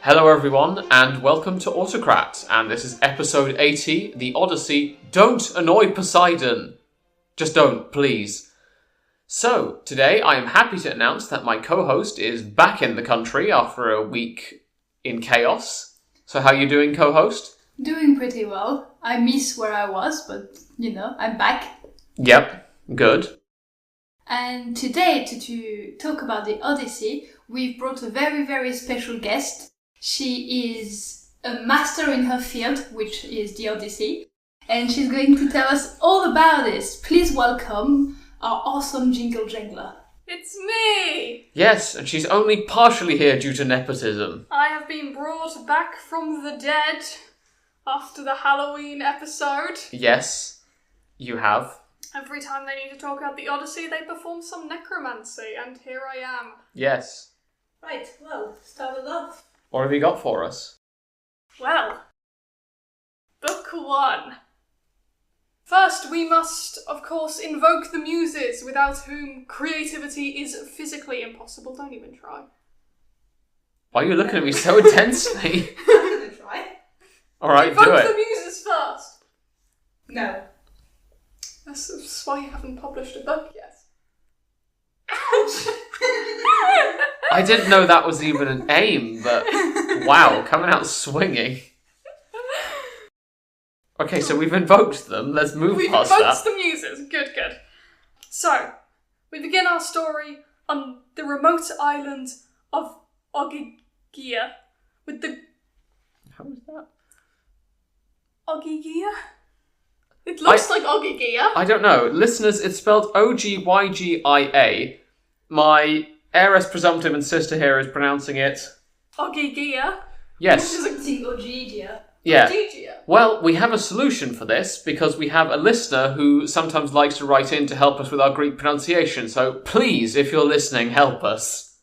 Hello everyone, and welcome to Autocrat, and this is episode 80, the Odyssey, Don't Annoy Poseidon. Just don't, please. So, today I am happy to announce that my co-host is back in the country after a week in chaos. So how are you doing, co-host? Doing pretty well. I miss where I was, but, I'm back. Yep, good. And today, to talk about the Odyssey, we've brought a very, very special guest. She is a master in her field, which is the Odyssey, and she's going to tell us all about this. Please welcome our awesome Jingle-Jangler. It's me! Yes, and she's only partially here due to nepotism. I have been brought back from the dead after the Halloween episode. Yes, you have. Every time they need to talk about the Odyssey, they perform some necromancy, and here I am. Yes. Right, well, start it off. What have you got for us? Well, Book 1. First, we must, of course, invoke the muses, without whom creativity is physically impossible. Don't even try. Why are you looking at me so intensely? I'm gonna try. Alright, do Invoke the it. muses first. No. That's why you haven't published a book yet. I didn't know that was even an aim, but wow, coming out swinging. Okay, so we've invoked them. Let's move We've past invoked that. the muses. Good. So, we begin our story on the remote island of Ogygia with the... How is that? Ogygia? It looks like Ogygia. I don't know. Listeners, it's spelled Ogyggia. My heiress presumptive and sister here is pronouncing it... Ogygia. Yes. Which is like Jingle-Jangler. Yeah. Ogygia. Well, we have a solution for this because we have a listener who sometimes likes to write in to help us with our Greek pronunciation. So please, if you're listening, help us.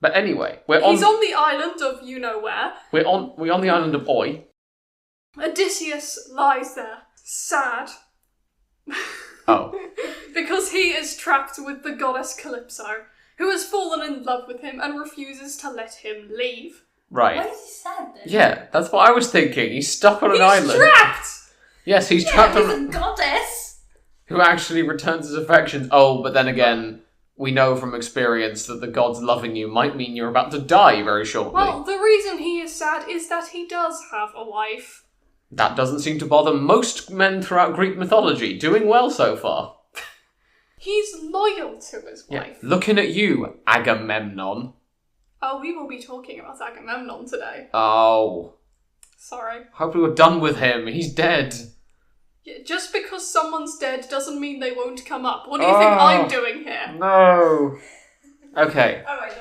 But anyway, He's on the island of you-know-where. We're on the island of Oi. Odysseus lies there, sad. Oh. Because he is trapped with the goddess Calypso, who has fallen in love with him and refuses to let him leave. Right. Why is he sad then? Yeah, that's what I was thinking. He's stuck on an island. He's trapped! Yes, he's trapped He's on... a goddess! Who actually returns his affections. Oh, but then again, we know from experience that the gods loving you might mean you're about to die very shortly. Well, the reason he is sad is that he does have a wife. That doesn't seem to bother most men throughout Greek mythology. Doing well so far. He's loyal to his Yeah. wife. Looking at you, Agamemnon. Oh, we will be talking about Agamemnon today. Oh. Sorry. Hope we were done with him. He's dead. Yeah, just because someone's dead doesn't mean they won't come up. What do you think I'm doing here? No. Okay. Alright.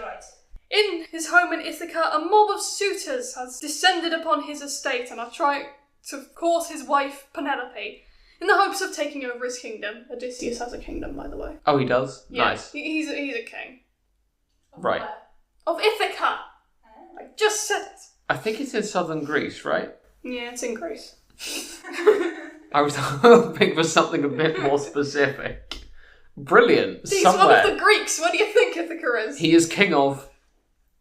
In his home in Ithaca, a mob of suitors has descended upon his estate and are trying to court his wife, Penelope, in the hopes of taking over his kingdom. Odysseus has a kingdom, by the way. Oh, he does? Yeah, Nice. He's a king. Right. Of Ithaca! I just said it. I think it's in southern Greece, right? Yeah, it's in Greece. I was hoping for something a bit more specific. Brilliant. He's Somewhere. one of the Greeks. What do you think Ithaca is? He is king of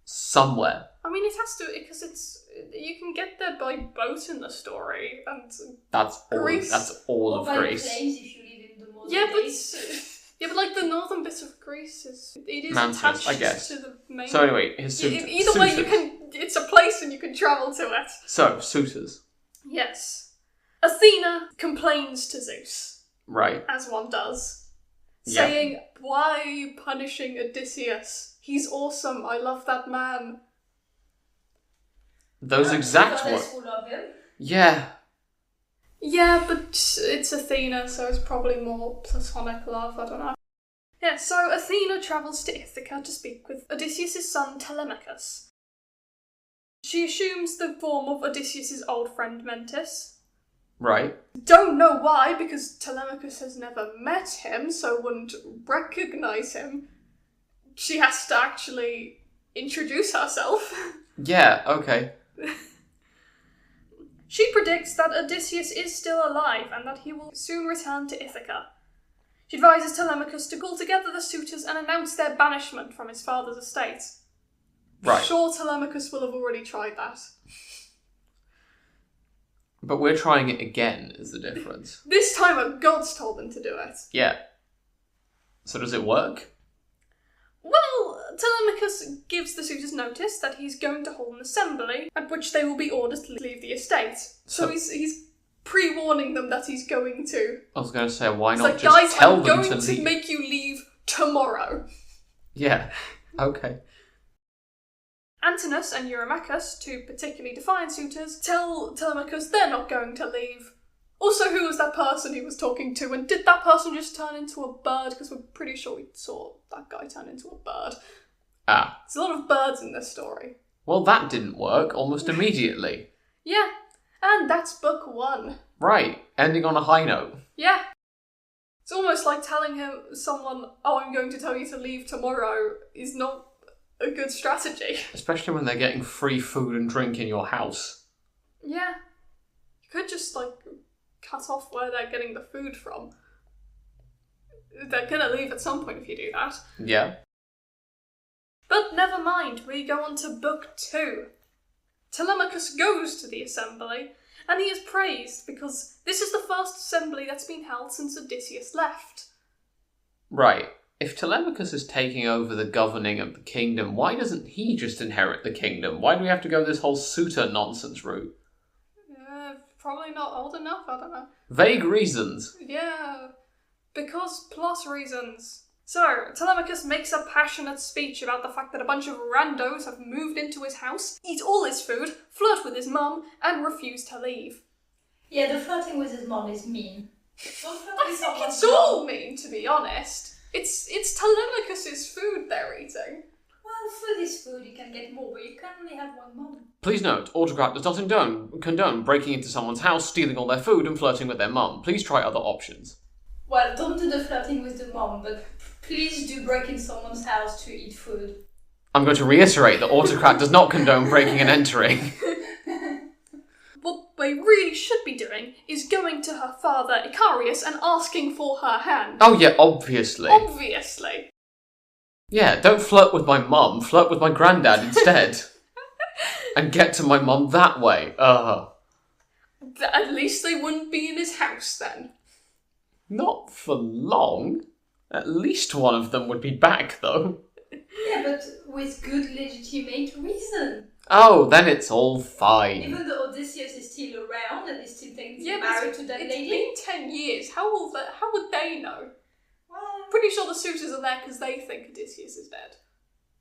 somewhere. I mean, it has to, because you can get there by boat in the story, and That's all. Greece. That's all of Greece. If you live in the modern yeah, day. but like the northern bit of Greece it is Mountains, attached I guess. to the main. So anyway, his Either way, you can. It's a place, and you can travel to it. So suitors, Yes, Athena complains to Zeus, right? as one does, Yeah. saying, "Why are you punishing Odysseus? He's awesome. I love that man." Those exact goddess words. will love him. Yeah. Yeah, but it's Athena, so it's probably more platonic love, I don't know. Yeah, so Athena travels to Ithaca to speak with Odysseus' son Telemachus. She assumes the form of Odysseus' old friend Mentis. Right. Don't know why, because Telemachus has never met him, so wouldn't recognise him. She has to actually introduce herself. Yeah. Okay. She predicts that Odysseus is still alive and that he will soon return to Ithaca. She advises Telemachus to call together the suitors and announce their banishment from his father's estate. Right. Sure, Telemachus will have already tried that. But we're trying it again, is the difference. This time a god's told them to do it. Yeah. So does it work? Well, Telemachus gives the suitors notice that he's going to hold an assembly, at which they will be ordered to leave the estate. So he's pre-warning them that he's going to. I was going to say, why It's not like, just guys, tell I'm them going to to leave? make you leave tomorrow. Yeah. Okay. Antinous and Eurymachus, two particularly defiant suitors, tell Telemachus they're not going to leave. Also, who was that person he was talking to, and did that person just turn into a bird? Because we're pretty sure we saw that guy turn into a bird. Ah. There's a lot of birds in this story. Well, that didn't work almost immediately. Yeah, and that's book 1. Right. Ending on a high note. Yeah. It's almost like telling someone, oh, I'm going to tell you to leave tomorrow, is not a good strategy. Especially when they're getting free food and drink in your house. Yeah. You could just, cut off where they're getting the food from. They're gonna leave at some point if you do that. Yeah. But never mind, we go on to book 2. Telemachus goes to the assembly, and he is praised because this is the first assembly that's been held since Odysseus left. Right. If Telemachus is taking over the governing of the kingdom, why doesn't he just inherit the kingdom? Why do we have to go this whole suitor nonsense route? Probably not old enough, I don't know. Vague reasons. Yeah, because plus reasons. So, Telemachus makes a passionate speech about the fact that a bunch of randos have moved into his house, eat all his food, flirt with his mum, and refuse to leave. Yeah, the flirting with his mom is mean. I think it's all mean, to be honest. It's Telemachus's food they're eating. Well, food is food, you can get more, but you can only have one mom. Please note, Autocrat does not condone breaking into someone's house, stealing all their food, and flirting with their mum. Please try other options. Well, don't do the flirting with the mom, but please do break in someone's house to eat food. I'm going to reiterate that Autocrat does not condone breaking and entering. What they really should be doing is going to her father, Icarius, and asking for her hand. Oh yeah, obviously. Obviously. Yeah, don't flirt with my mum, flirt with my granddad instead. And get to my mum that way. At least they wouldn't be in his house then. Not for long. At least one of them would be back, though. Yeah, but with good legitimate reason. Oh, then it's all fine. Even though Odysseus is still around and is still thinking Yeah, married to that lady. It's been 10 years. How would they know? Well, Pretty sure the suitors are there because they think Odysseus is dead.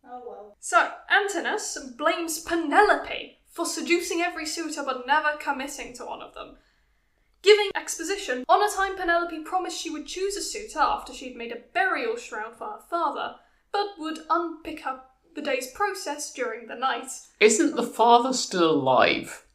oh well. So, Antinous blames Penelope for seducing every suitor but never committing to one of them. Giving exposition, on a time Penelope promised she would choose a suitor after she'd made a burial shroud for her father, but would unpick up the day's process during the night. Isn't the father still alive?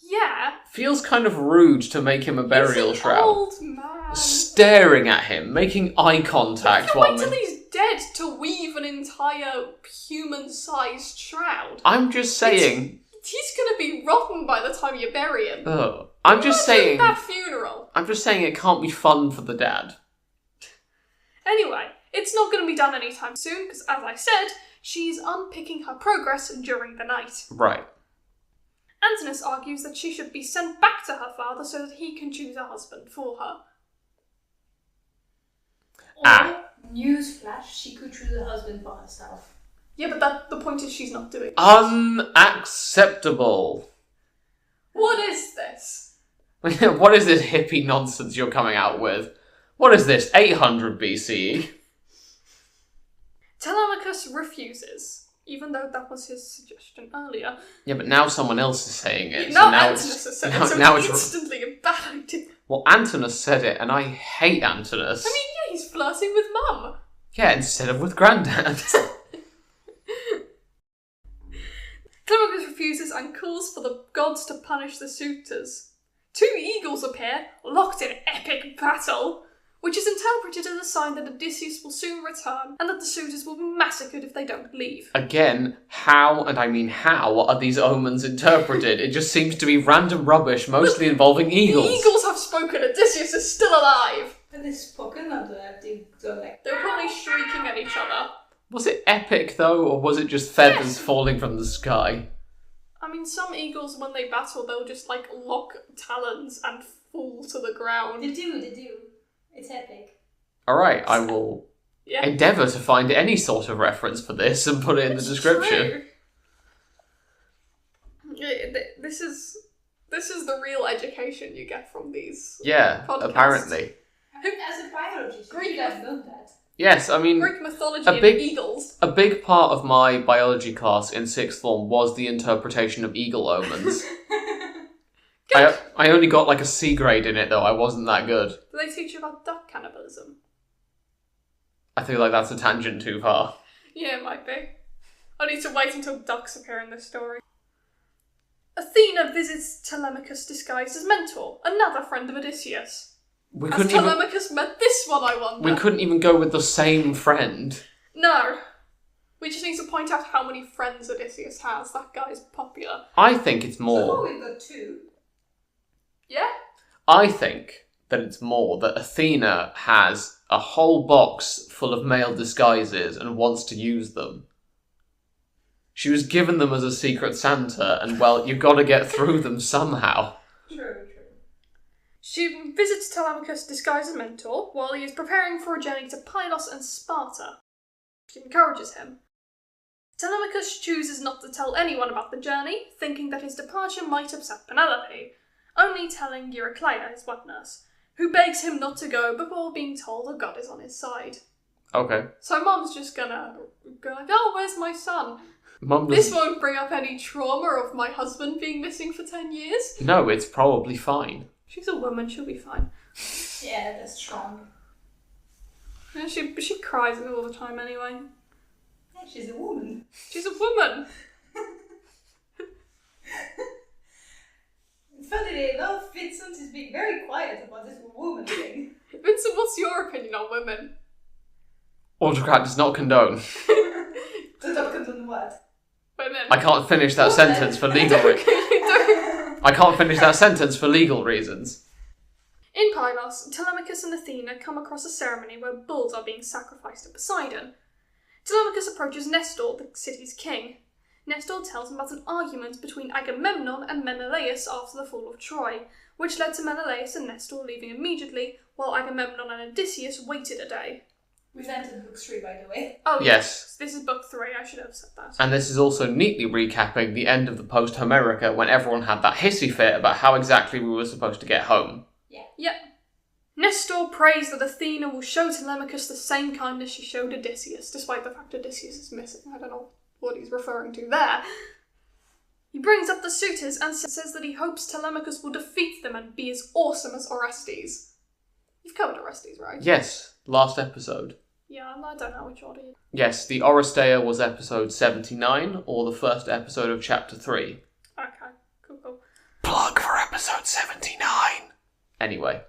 Yeah. Feels kind of rude to make him a burial He's an shroud. old man. Staring at him, making eye contact You can while... wait till he's dead to weave an entire human-sized shroud. I'm just saying... He's gonna be rotten by the time you bury him. Ugh. I'm just saying... That funeral. I'm just saying it can't be fun for the dad. Anyway, it's not going to be done anytime soon because, as I said, she's unpicking her progress during the night. Right. Antinous argues that she should be sent back to her father so that he can choose a husband for her. Or, newsflash, she could choose a husband for herself. Yeah, but the point is she's not doing it. Unacceptable. What is this? What is this hippie nonsense you're coming out with? What is this, 800 BCE? Telemachus refuses, even though that was his suggestion earlier. Yeah, but now someone else is saying it. Now so now Antinous has said now, it, so now it's it's instantly a bad idea. Well, Antinous said it, and I hate Antinous. I mean, yeah, he's flirting with Mum. Yeah, instead of with Grandad. Telemachus refuses and calls for the gods to punish the suitors. 2 eagles appear, locked in epic battle, which is interpreted as a sign that Odysseus will soon return and that the suitors will be massacred if they don't leave. Again, how, and I mean how, are these omens interpreted? It just seems to be random rubbish, mostly involving eagles. The eagles have spoken, Odysseus is still alive! But they've spoken under the dialect. They're probably shrieking at each other. Was it epic, though, or was it just feathers falling from the sky? I mean, some eagles, when they battle, they'll just, lock talons and fall to the ground. They do. It's epic. Alright, I will endeavour to find any sort of reference for this and put it in the description. True. This is the real education you get from these podcasts. Apparently. As a biologist, you should have known that. Yes, I mean... Greek mythology and eagles. A big part of my biology class in sixth form was the interpretation of eagle omens. I only got a C grade in it, though. I wasn't that good. Do they teach you about duck cannibalism? I feel like that's a tangent too far. Yeah, it might be. I need to wait until ducks appear in this story. Athena visits Telemachus disguised as mentor, another friend of Odysseus. Telemachus met this one, I wonder? We couldn't even go with the same friend. No. We just need to point out how many friends Odysseus has. That guy's popular. I think it's more... So we've got 2. Yeah? I think that it's more that Athena has a whole box full of male disguises and wants to use them. She was given them as a secret Santa, and you've got to get through them somehow. True. She visits Telemachus disguised as mentor while he is preparing for a journey to Pylos and Sparta. She encourages him. Telemachus chooses not to tell anyone about the journey, thinking that his departure might upset Penelope, only telling Eurycleia, his wet nurse, who begs him not to go before being told a god is on his side. Okay. So Mum's just gonna go oh, where's my son? This won't bring up any trauma of my husband being missing for 10 years. No, it's probably fine. She's a woman, she'll be fine. Yeah, that's strong. Yeah, she cries all the time anyway. Yeah, she's a woman. She's a woman! Funnily enough, Vincent is being very quiet about this woman thing. Vincent, what's your opinion on women? Autocrat does not condone. Does not condone what? Women. I can't finish that sentence for legal reasons. I can't finish that sentence for legal reasons. In Pylos, Telemachus and Athena come across a ceremony where bulls are being sacrificed to Poseidon. Telemachus approaches Nestor, the city's king. Nestor tells him about an argument between Agamemnon and Menelaus after the fall of Troy, which led to Menelaus and Nestor leaving immediately, while Agamemnon and Odysseus waited a day. We've entered book 3, by the way. Oh, yes. This is book 3, I should have said that. And this is also neatly recapping the end of the Posthomerica when everyone had that hissy fit about how exactly we were supposed to get home. Yeah. Yep. Nestor prays that Athena will show Telemachus the same kindness she showed Odysseus, despite the fact Odysseus is missing. I don't know what he's referring to there. He brings up the suitors and says that he hopes Telemachus will defeat them and be as awesome as Orestes. You've covered Orestes, right? Yes, last episode. Yeah, I don't know which order. Yes, the Oresteia was episode 79, or the first episode of chapter 3. Okay, cool. Plug for episode 79! Anyway.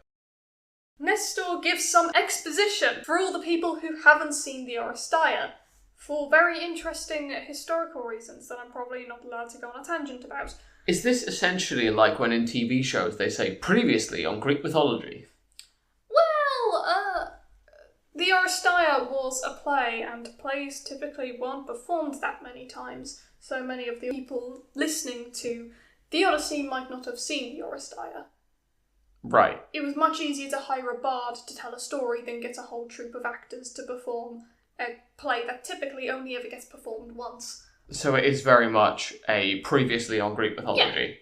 Nestor gives some exposition for all the people who haven't seen the Oresteia, for very interesting historical reasons that I'm probably not allowed to go on a tangent about. Is this essentially like when in TV shows they say, previously on Greek mythology? Well, the Oresteia was a play, and plays typically weren't performed that many times, so many of the people listening to the Odyssey might not have seen the Oresteia. Right. It was much easier to hire a bard to tell a story than get a whole troupe of actors to perform a play that typically only ever gets performed once. So it is very much a previously on Greek mythology. Yeah.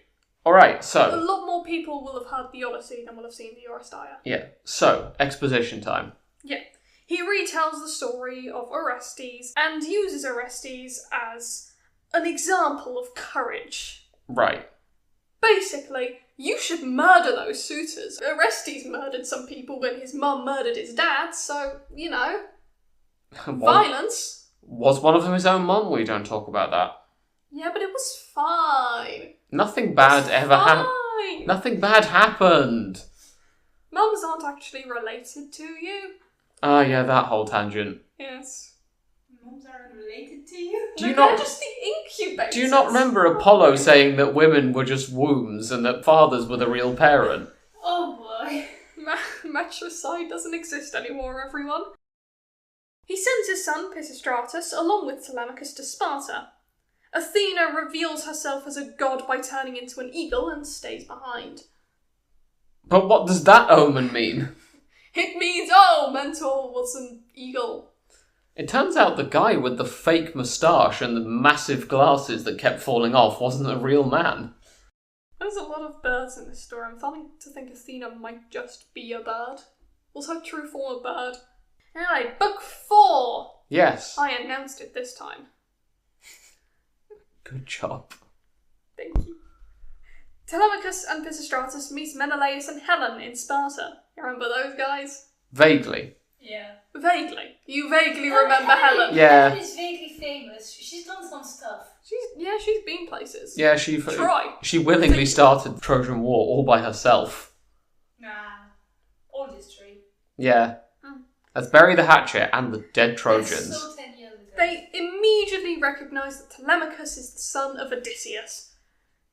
Alright, so... A lot more people will have heard the Odyssey than will have seen the Oresteia. Yeah, so, exposition time. Yeah. He retells the story of Orestes and uses Orestes as an example of courage. Right. Basically, you should murder those suitors. Orestes murdered some people when his mum murdered his dad, so, you know, violence. Was one of them his own mum? We don't talk about that. Yeah, but it was fine. Nothing bad ever happened. Nothing bad happened. Mums aren't actually related to you. Ah, yeah, that whole tangent. Yes. Mums aren't related to you? They're just the incubators. Do you not remember Apollo saying that women were just wombs and that fathers were the real parent? Oh boy. Matricide doesn't exist anymore, everyone. He sends his son Pisistratus along with Telemachus to Sparta. Athena reveals herself as a god by turning into an eagle and stays behind. But what does that omen mean? It means, oh, Mentor was an eagle. It turns out the guy with the fake moustache and the massive glasses that kept falling off wasn't a real man. There's a lot of birds in this story. I'm starting to think Athena might just be a bird. Also, true form of bird. Anyway, book 4! Yes. I announced it this time. Good job. Thank you. Telemachus and Pisistratus meet Menelaus and Helen in Sparta. You remember those guys? Vaguely. Yeah. Vaguely. You vaguely remember Helen. Yeah. Helen is vaguely famous. She's done some stuff. She's been places. Yeah, Troy. She willingly started the Trojan War all by herself. Nah. Old history. Yeah. Let's bury the hatchet and the dead Trojans. That's so 10 years ago. They immediately recognise that Telemachus is the son of Odysseus.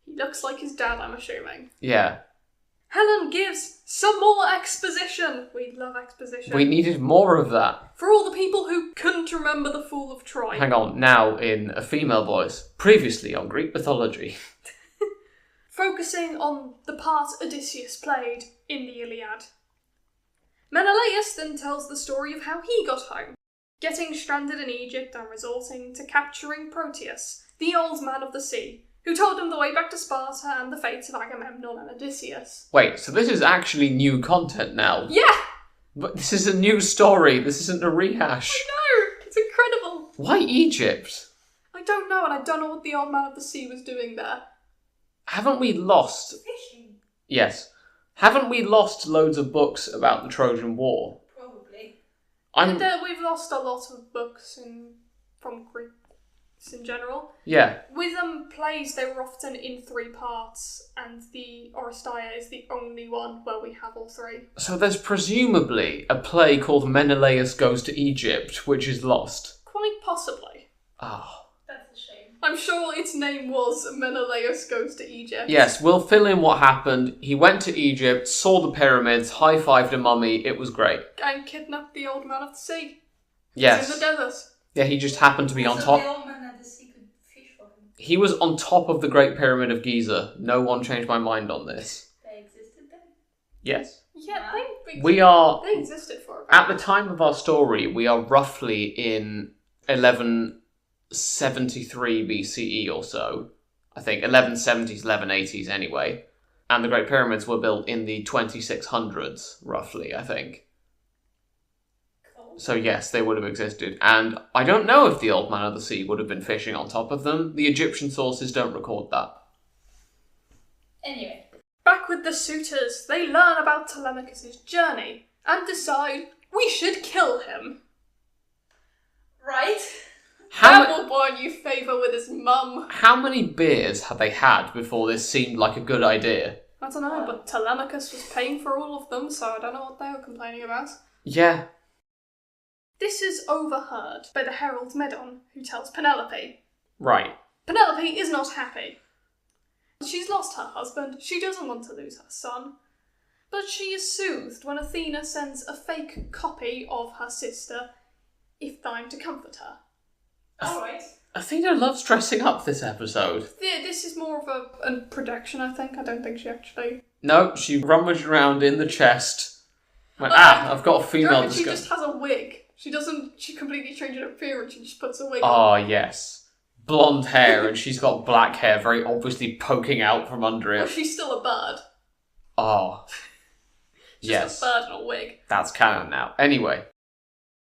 He looks like his dad, I'm assuming. Yeah. Helen gives some more exposition. We love exposition. We needed more of that. For all the people who couldn't remember the Fall of Troy. Hang on, now in a female voice. Previously on Greek mythology. Focusing on the part Odysseus played in the Iliad. Menelaus then tells the story of how he got home, getting stranded in Egypt and resorting to capturing Proteus, the old man of the sea, who told him the way back to Sparta and the fates of Agamemnon and Odysseus. Wait, so this is actually new content now? Yeah! But this is a new story. This isn't a rehash. I know! It's incredible! Why Egypt? I don't know, and I don't know what the old man of the sea was doing there. Haven't we lost... Fishing. Yes. Haven't we lost loads of books about the Trojan War? Probably. We've lost a lot of books from Greece in general. Yeah. With plays, they were often in 3 parts, and the Oresteia is the only one where we have all 3. So there's presumably a play called Menelaus Goes to Egypt, which is lost. Quite possibly. Oh. That's a shame. I'm sure its name was Menelaus Goes to Egypt. Yes, we'll fill in what happened. He went to Egypt, saw the pyramids, high-fived a mummy, it was great. And kidnapped the old man of the sea. Yes. He's in the desert. Yeah, he just happened to be on So top. the old man at the sea could fish for him. He was on top of the Great Pyramid of Giza. No one changed my mind on this. They existed then? Yes. Yeah, They existed for a bit. At the time of our story, we are roughly in 1173 BCE or so. I think 1170s, 1180s anyway. And the Great Pyramids were built in the 2600s, roughly, I think. Cool. So yes, they would have existed. And I don't know if the Old Man of the Sea would have been fishing on top of them. The Egyptian sources don't record that. Anyway. Back with the suitors, they learn about Telemachus' journey and decide we should kill him. Right? That will warn you favour with his mum. How many beers had they had before this seemed like a good idea? I don't know, but Telemachus was paying for all of them, so I don't know what they were complaining about. Yeah. This is overheard by the herald Medon, who tells Penelope. Right. Penelope is not happy. She's lost her husband, she doesn't want to lose her son. But she is soothed when Athena sends a fake copy of her sister, Iphtime, to comfort her. Alright. Athena loves dressing up this episode. Yeah, this is more of a projection, I think. I don't think she actually... No, she rummaged around in the chest. Went, I've got a female she just has a wig. She completely changes her appearance, she just puts a wig on. Oh, yes. Blonde hair, and she's got black hair very obviously poking out from under Oh, it. she's still a bird. Oh. Just Yes. a bird in a wig. That's canon now. Anyway.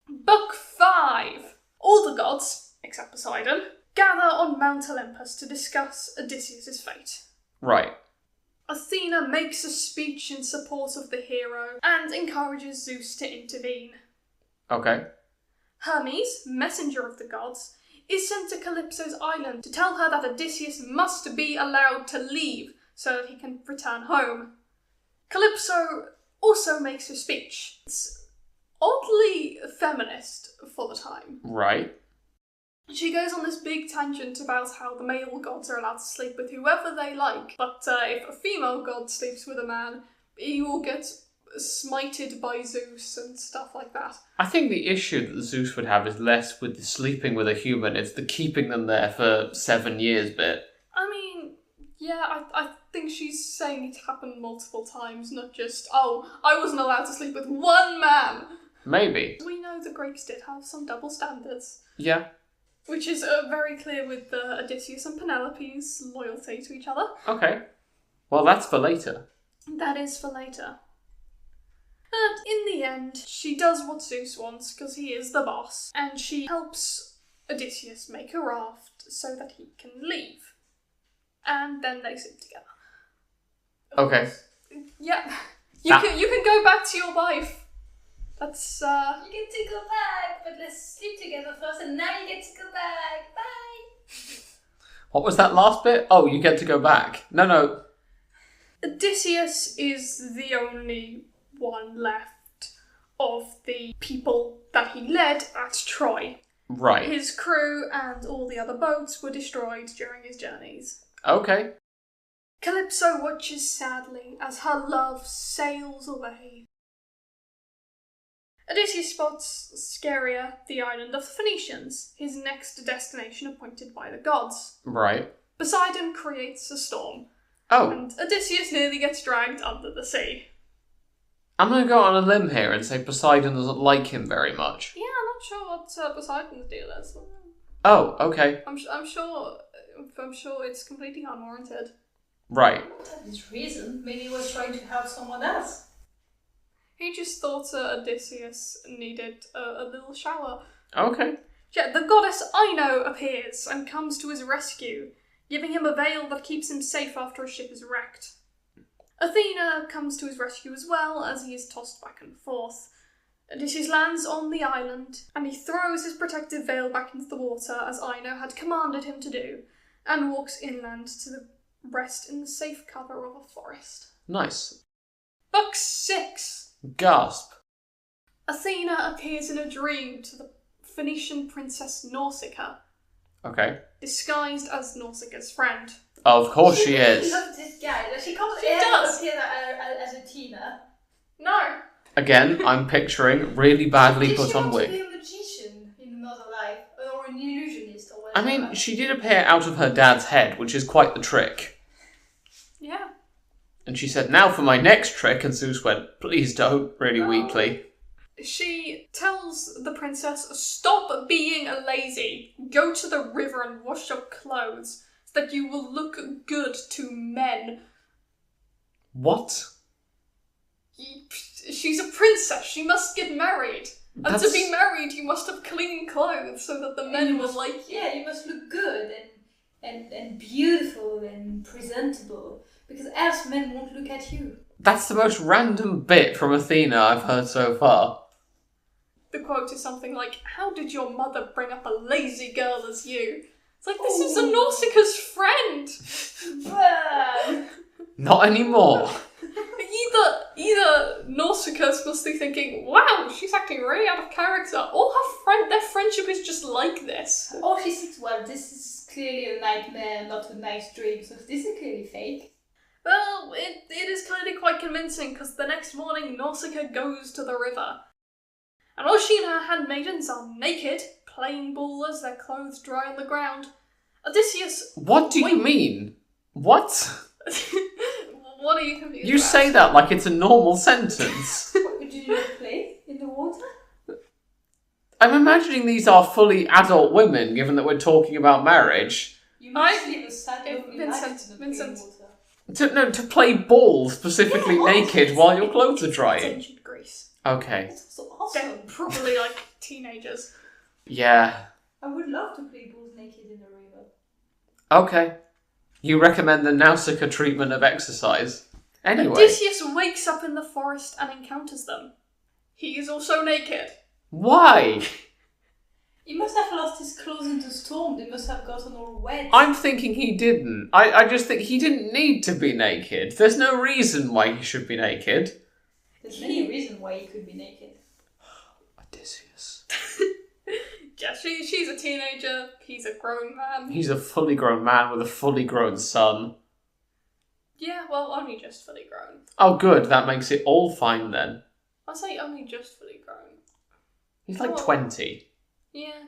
Book 5. All the gods, except Poseidon, gather on Mount Olympus to discuss Odysseus' fate. Right. Athena makes a speech in support of the hero and encourages Zeus to intervene. Okay. Hermes, messenger of the gods, is sent to Calypso's island to tell her that Odysseus must be allowed to leave so that he can return home. Calypso also makes a speech. It's oddly feminist for the time. Right. She goes on this big tangent about how the male gods are allowed to sleep with whoever they like, but if a female god sleeps with a man, he will get smited by Zeus and stuff like that. I think the issue that Zeus would have is less with the sleeping with a human, it's the keeping them there for 7 years bit. I mean, yeah, I think she's saying it happened multiple times, not just, oh, I wasn't allowed to sleep with one man. Maybe. We know the Greeks did have some double standards. Yeah. Which is very clear with Odysseus and Penelope's loyalty to each other. Okay. Well, that's for later. That is for later. And in the end, she does what Zeus wants, because he is the boss, and she helps Odysseus make a raft so that he can leave. And then they sleep together. Okay. Yeah. You can go back to your wife. That's, You get to go back, but let's sleep together first, and now you get to go back. Bye! What was that last bit? Oh, you get to go back. No. Odysseus is the only one left of the people that he led at Troy. Right. His crew and all the other boats were destroyed during his journeys. Okay. Calypso watches sadly as her love sails away. Odysseus spots Scheria, the island of the Phoenicians, his next destination appointed by the gods. Right. Poseidon creates a storm, Oh, and Odysseus nearly gets dragged under the sea. I'm going to go on a limb here and say Poseidon doesn't like him very much. Yeah, I'm not sure what Poseidon's deal is. Oh, okay. I'm sure it's completely unwarranted. Right. His reason, maybe he was trying to help someone else. He just thought Odysseus needed a little shower. Okay. Yeah, the goddess Ino appears and comes to his rescue, giving him a veil that keeps him safe after a ship is wrecked. Athena comes to his rescue as well, as he is tossed back and forth. Odysseus lands on the island, and he throws his protective veil back into the water, as Ino had commanded him to do, and walks inland to rest in the safe cover of a forest. Nice. Book 6. Gasp. Athena appears in a dream to the Phoenician princess Nausicaa, Okay. disguised as Nausicaa's friend. Of course she really is. loves this guy. She comes She does. here as a Tina. No! Again, I'm picturing really badly put on Did she wig. want to be a magician in another life? Or an illusionist or I whatever? mean, she did appear out of her dad's head, which is quite the trick. Yeah. And she said, now for my next trick, and Zeus went, please don't, really weakly. She tells the princess, stop being lazy. Go to the river and wash your clothes, so that you will look good to men. What? She's a princess. She must get married. And to That's- be married, you must have clean clothes, so that the men will like you. Yeah, you must look good and beautiful and presentable, because else men won't look at you. That's the most random bit from Athena I've heard so far. The quote is something like, how did your mother bring up a lazy girl as you? It's like, this is a Nausicaa's friend! Well, Not anymore. Either Nausicaa must be thinking, wow, she's acting really out of character, or their friendship is just like this. or she thinks, well, this is clearly a nightmare, not a nice dream, so this is clearly fake. Well, it is clearly quite convincing, because the next morning Nausicaa goes to the river. And while she and her handmaidens are naked, playing ball as their clothes dry on the ground, Odysseus... What do you mean? What? What are you confused You about? say that like it's a normal sentence. What, did you not play in the water? I'm imagining these are fully adult women, given that we're talking about marriage. You must live a sad, lonely life Vincent, to not play in Vincent. water. To play ball specifically Yeah, naked while your clothes are It's drying. ancient Greece. Okay. That's so awesome. They're probably like teenagers. Yeah. I would love to play balls naked in the river. Okay. You recommend the Nausicaa treatment of exercise. Anyway. Odysseus wakes up in the forest and encounters them. He is also naked. Why? He must have lost his clothes in the storm. They must have gotten all wet. I'm thinking he didn't. I just think he didn't need to be naked. There's no reason why he should be naked. There's many reasons why he could be naked. Odysseus. Yeah, she's a teenager. He's a grown man. He's a fully grown man with a fully grown son. Yeah, well, only just fully grown. Oh, good. That makes it all fine then. I say only just fully grown. He's like 20. Yeah.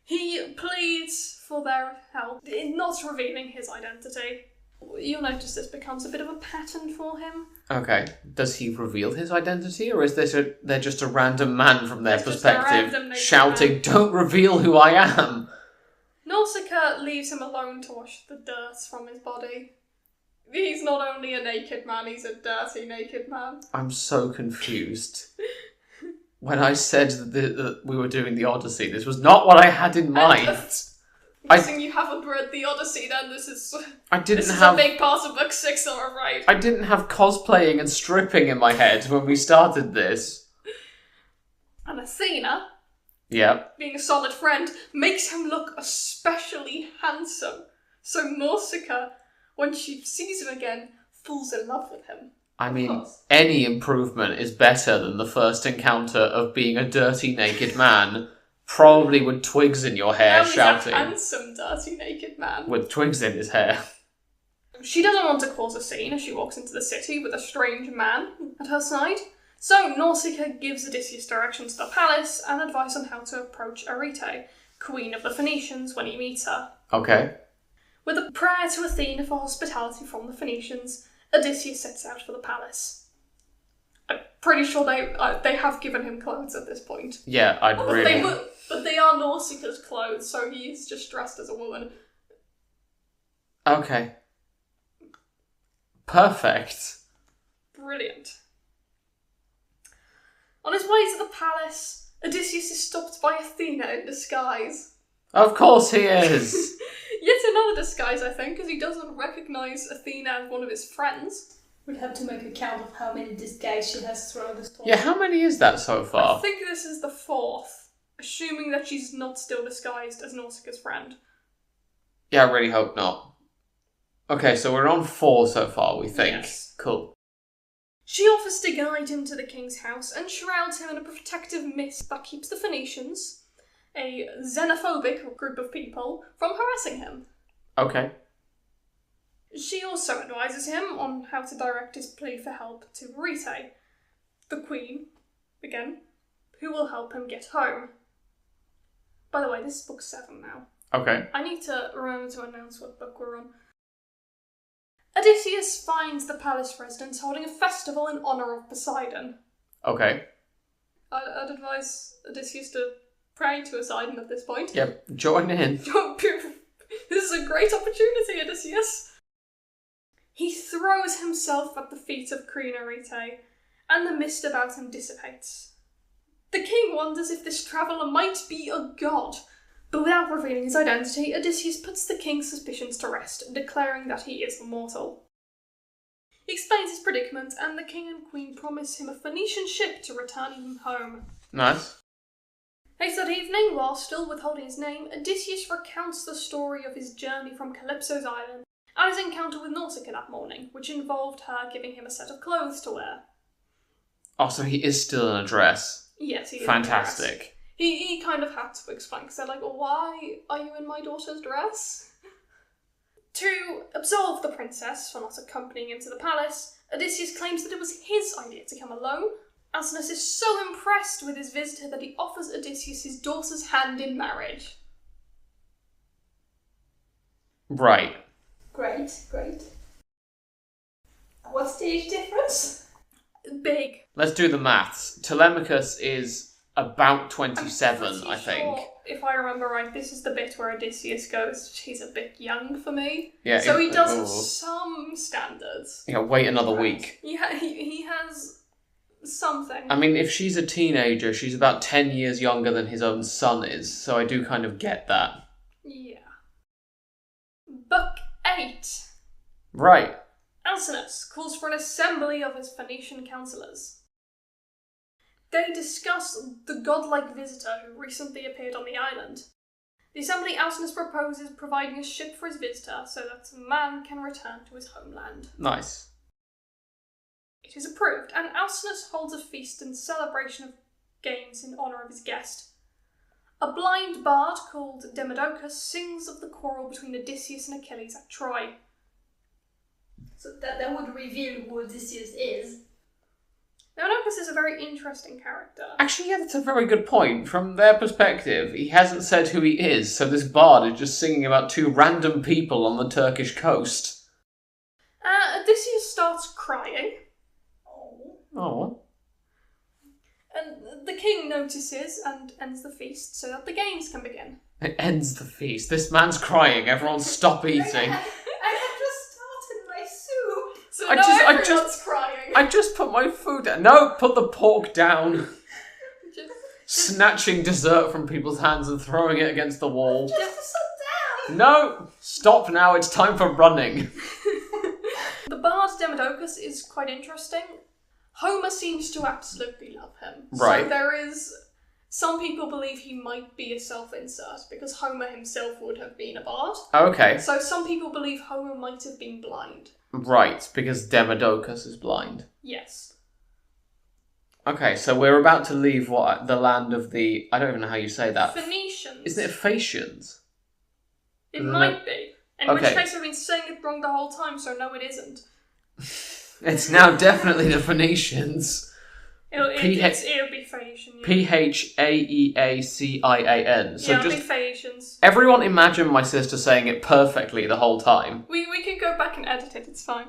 He pleads for their help in not revealing his identity. You'll notice this becomes a bit of a pattern for him. Okay. Does he reveal his identity, or is they're just a random man from their perspective shouting, "Don't reveal who I am"? Nausicaa leaves him alone to wash the dirt from his body. He's not only a naked man, he's a dirty naked man. I'm so confused. When I said that we were doing the Odyssey, this was not what I had in mind. I'm guessing you haven't read the Odyssey then, this is a big part of book 6, I'm afraid. I didn't have cosplaying and stripping in my head when we started this. And Athena, being a solid friend, makes him look especially handsome. So Nausicaa, when she sees him again, falls in love with him. I mean, any improvement is better than the first encounter of being a dirty naked man, probably with twigs in your hair, shouting. He's a handsome, dirty naked man. With twigs in his hair. She doesn't want to cause a scene as she walks into the city with a strange man at her side. So Nausicaa gives Odysseus directions to the palace and advice on how to approach Arete, queen of the Phoenicians, when he meets her. Okay. With a prayer to Athena for hospitality from the Phoenicians, Odysseus sets out for the palace. I'm pretty sure they have given him clothes at this point. Yeah, But they are Nausicaa's clothes, so he is just dressed as a woman. Okay. Perfect. Brilliant. On his way to the palace, Odysseus is stopped by Athena in disguise. Of course he is! Yet another disguise, I think, because he doesn't recognise Athena as one of his friends. We'd have to make a count of how many disguises she has throughout the story. Yeah, how many is that so far? I think this is the 4th, assuming that she's not still disguised as Nausicaa's friend. Yeah, I really hope not. Okay, so we're on 4 so far, we think. Yes. Cool. She offers to guide him to the king's house and shrouds him in a protective mist that keeps the Phoenicians, a xenophobic group of people, from harassing him. Okay. She also advises him on how to direct his plea for help to Arete, the queen, again, who will help him get home. By the way, this is book 7 now. Okay. I need to remember to announce what book we're on. Odysseus finds the palace residents holding a festival in honour of Poseidon. Okay. I'd advise Odysseus to pray to Poseidon at this point. Yep, join in. This is a great opportunity, Odysseus. He throws himself at the feet of Queen Arete, and the mist about him dissipates. The king wonders if this traveller might be a god, but without revealing his identity, Odysseus puts the king's suspicions to rest, declaring that he is immortal. He explains his predicament, and the king and queen promise him a Phoenician ship to return him home. Nice. Later that evening, while still withholding his name, Odysseus recounts the story of his journey from Calypso's island and his encounter with Nausicaa that morning, which involved her giving him a set of clothes to wear. Oh, so he is still in a dress. Yes, he is. Fantastic. He kind of had to explain, because they're like, well, why are you in my daughter's dress? To absolve the princess for not accompanying him to the palace, Odysseus claims that it was his idea to come alone. Alcinous is so impressed with his visitor that he offers Odysseus his daughter's hand in marriage. Right. Great. What's the age difference? Big. Let's do the maths. Telemachus is about 27, I think. Sure, if I remember right, this is the bit where Odysseus goes, she's a bit young for me. Yeah. So he does have some standards. Yeah, wait another week. Yeah, he has something. I mean, if she's a teenager, she's about 10 years younger than his own son is, so I do kind of get that. Yeah. Book 8. Right. Alcinous calls for an assembly of his Phoenician councillors. They discuss the godlike visitor who recently appeared on the island. The assembly Alcinous proposes providing a ship for his visitor so that man can return to his homeland. Nice. It is approved, and Alcinous holds a feast in celebration of games in honour of his guest. A blind bard called Demodocus sings of the quarrel between Odysseus and Achilles at Troy. So that would reveal who Odysseus is. Demodocus is a very interesting character. Actually, yeah, that's a very good point. From their perspective, he hasn't said who he is, so this bard is just singing about two random people on the Turkish coast. Odysseus starts crying. Oh. And the king notices and ends the feast so that the games can begin. It ends the feast. This man's crying. Everyone stop eating. I have just started my soup. So I now just- everyone's crying. I just put my food down. No, put the pork down. Just Snatching dessert from people's hands and throwing it against the wall. Just sit down. No! Stop now, it's time for running. The bard Demodocus is quite interesting. Homer seems to absolutely love him. Right. So there is... Some people believe he might be a self-insert, because Homer himself would have been a bard. Okay. So some people believe Homer might have been blind. Right, because Demodocus is blind. Yes. Okay, so we're about to leave the land of the... I don't even know how you say that. Phoenicians. Isn't it Phaeacians? It Isn't might be. In Okay. which case I've been saying it wrong the whole time, so no, it isn't. It's now definitely the Phoenicians. It'll be Phaeacian. Yeah. Phaeacian. So Yeah, it'll just... be Phaeacians. Everyone imagine my sister saying it perfectly the whole time. We can go back and edit it, it's fine.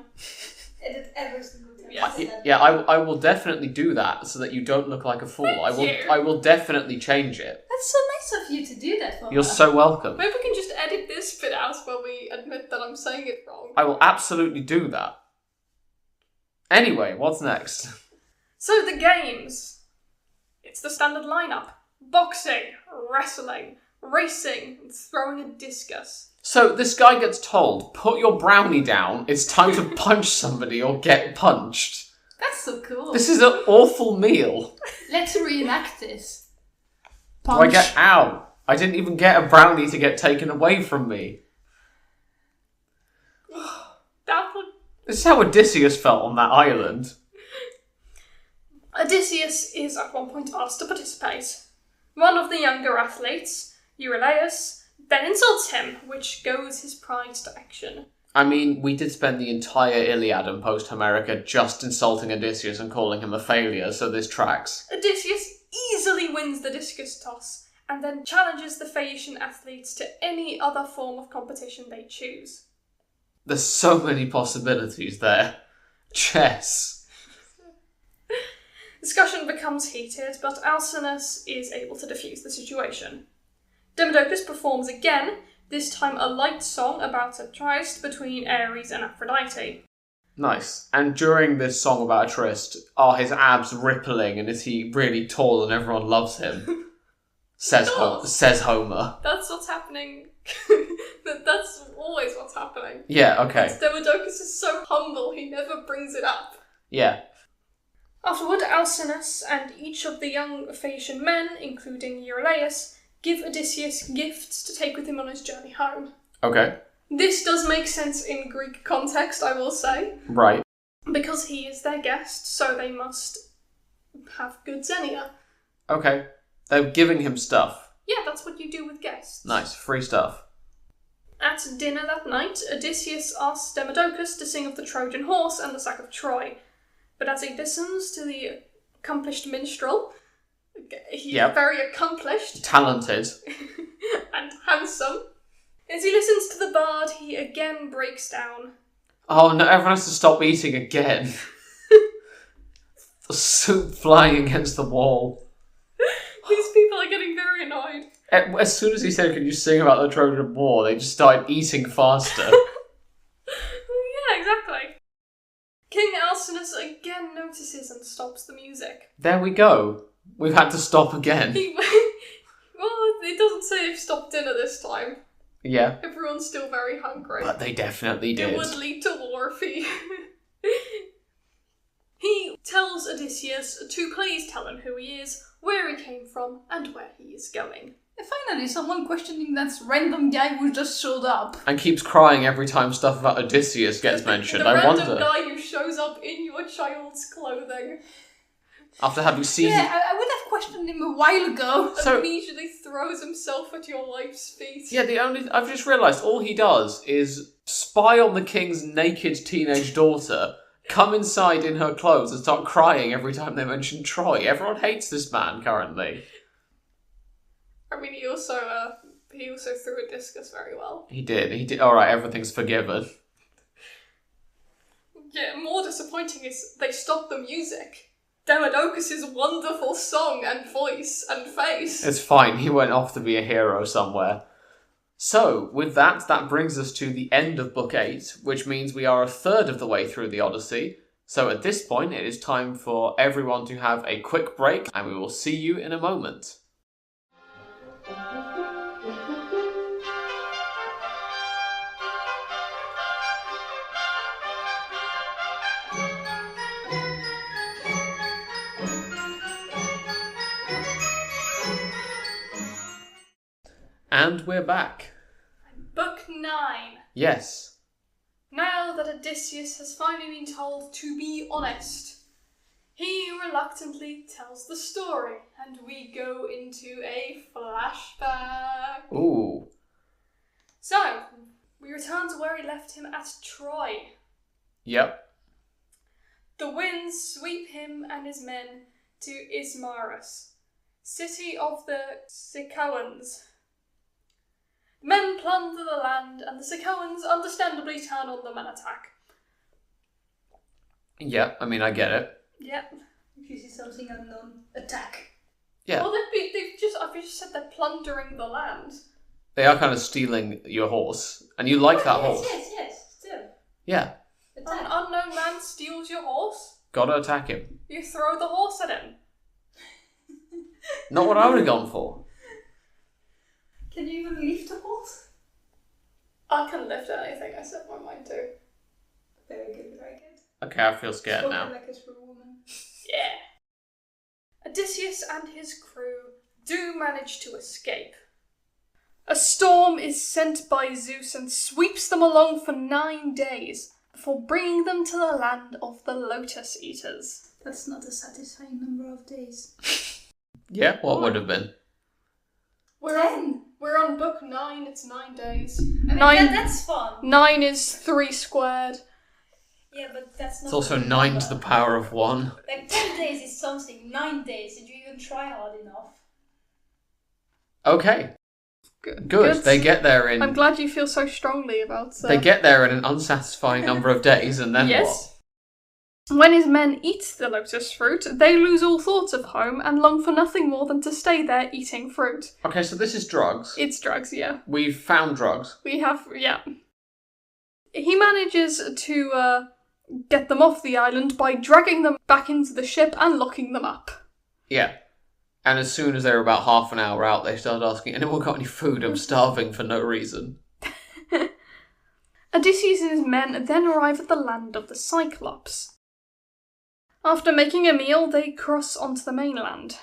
Edit every single time. Yes. I will definitely do that so that you don't look like a fool. Thank you. I will definitely change it. That's so nice of you to do that for You're her. so welcome. Maybe we can just edit this bit out where we admit that I'm saying it wrong. I will absolutely do that. Anyway, what's next? So the games. It's the standard lineup. Boxing, wrestling, racing, and throwing a discus. So this guy gets told, put your brownie down, it's time to punch somebody or get punched. That's so cool. This is an awful meal. Let's reenact this. Do I get... Ow! I didn't even get a brownie to get taken away from me. That would... This is how Odysseus felt on that island. Odysseus is at one point asked to participate. One of the younger athletes, Euryalus, then insults him, which goes his pride to action. I mean, we did spend the entire Iliad and Posthomerica just insulting Odysseus and calling him a failure, so this tracks. Odysseus easily wins the discus toss, and then challenges the Phaeacian athletes to any other form of competition they choose. There's so many possibilities there. Chess. Discussion becomes heated, but Alcinous is able to defuse the situation. Demodocus performs again, this time a light song about a tryst between Ares and Aphrodite. Nice. And during this song about a tryst, are his abs rippling and is he really tall and everyone loves him? Says Homer. That's what's happening. That's always what's happening. Yeah, okay. Demodocus is so humble, he never brings it up. Yeah. Afterward, Alcinous and each of the young Phaeacian men, including Euryalus, give Odysseus gifts to take with him on his journey home. Okay. This does make sense in Greek context, I will say, Right. because he is their guest, so they must have good xenia. Okay. They're giving him stuff. Yeah, that's what you do with guests. Nice. Free stuff. At dinner that night, Odysseus asks Demodocus to sing of the Trojan horse and the sack of Troy. But as he listens to the accomplished minstrel, he's very accomplished. Talented. And handsome. As he listens to the bard, he again breaks down. Oh no, everyone has to stop eating again. The soup flying against the wall. These people are getting very annoyed. As soon as he said, "Can you sing about the Trojan War?" they just started eating faster. Yeah, exactly. King Alcinous again notices and stops the music. There we go. We've had to stop again. Well, it doesn't say they've stopped dinner this time. Yeah. Everyone's still very hungry. But they definitely did. It would lead to war if he... He tells Odysseus to please tell him who he is, where he came from, and where he is going. And finally, someone questioning that random guy who just showed up. And keeps crying every time stuff about Odysseus gets mentioned. The I random wonder. guy who shows up in your child's clothing. After having seen... Yeah, I would have questioned him a while ago. So- Immediately throws himself at your wife's feet. Yeah, I've just realised all he does is spy on the king's naked teenage daughter, come inside in her clothes and start crying every time they mention Troy. Everyone hates this man currently. I mean, he also threw Odysseus very well. He did. Alright, everything's forgiven. Yeah, more disappointing is they stopped the music. Demodocus' wonderful song and voice and face. It's fine, he went off to be a hero somewhere. So, with that brings us to the end of Book 8, which means we are a third of the way through the Odyssey. So at this point, it is time for everyone to have a quick break, and we will see you in a moment. And we're back. Book 9. Yes. Now that Odysseus has finally been told to be honest, he reluctantly tells the story, and we go into a flashback. Ooh. So, we return to where he left him at Troy. Yep. The winds sweep him and his men to Ismarus, city of the Sicyoans. Men plunder the land, and the Sicyoans understandably turn on them and attack. Yeah, I mean, I get it. Yep. If you see something unknown, attack. Yeah. Well, I've just said they're plundering the land. They are kind of stealing your horse, and you like that horse. Yes, still. Yeah. An Attack. unknown man steals your horse. Gotta attack him. You throw the horse at him. Not what I would have gone for. Can you even lift a horse? I can lift anything, I set my mind to. Very good, very good. Okay, I feel scared Spoken now. like a true woman. Yeah. Odysseus and his crew do manage to escape. A storm is sent by Zeus and sweeps them along for 9 days before bringing them to the land of the Lotus Eaters. That's not a satisfying number of days. Yeah, what would have been? We're on book 9, it's 9 days. I mean, Nine- that's fun. 9 is 3 squared. Yeah, but that's not. It's also a 9 number. to the power of 1. Like 10 days is something. 9 days. Did you even try hard enough? Okay, good. They get there in... I'm glad you feel so strongly about They get there in an unsatisfying number of days, and then Yes. When his men eat the lotus fruit, they lose all thoughts of home and long for nothing more than to stay there eating fruit. what? Okay, so this is drugs. It's drugs, yeah. We've found drugs. We have, yeah. He manages to get them off the island by dragging them back into the ship and locking them up. Yeah. And as soon as they were about half an hour out, they started asking, anyone got any food? I'm starving for no reason. Odysseus and his men then arrive at the land of the Cyclops. After making a meal, they cross onto the mainland.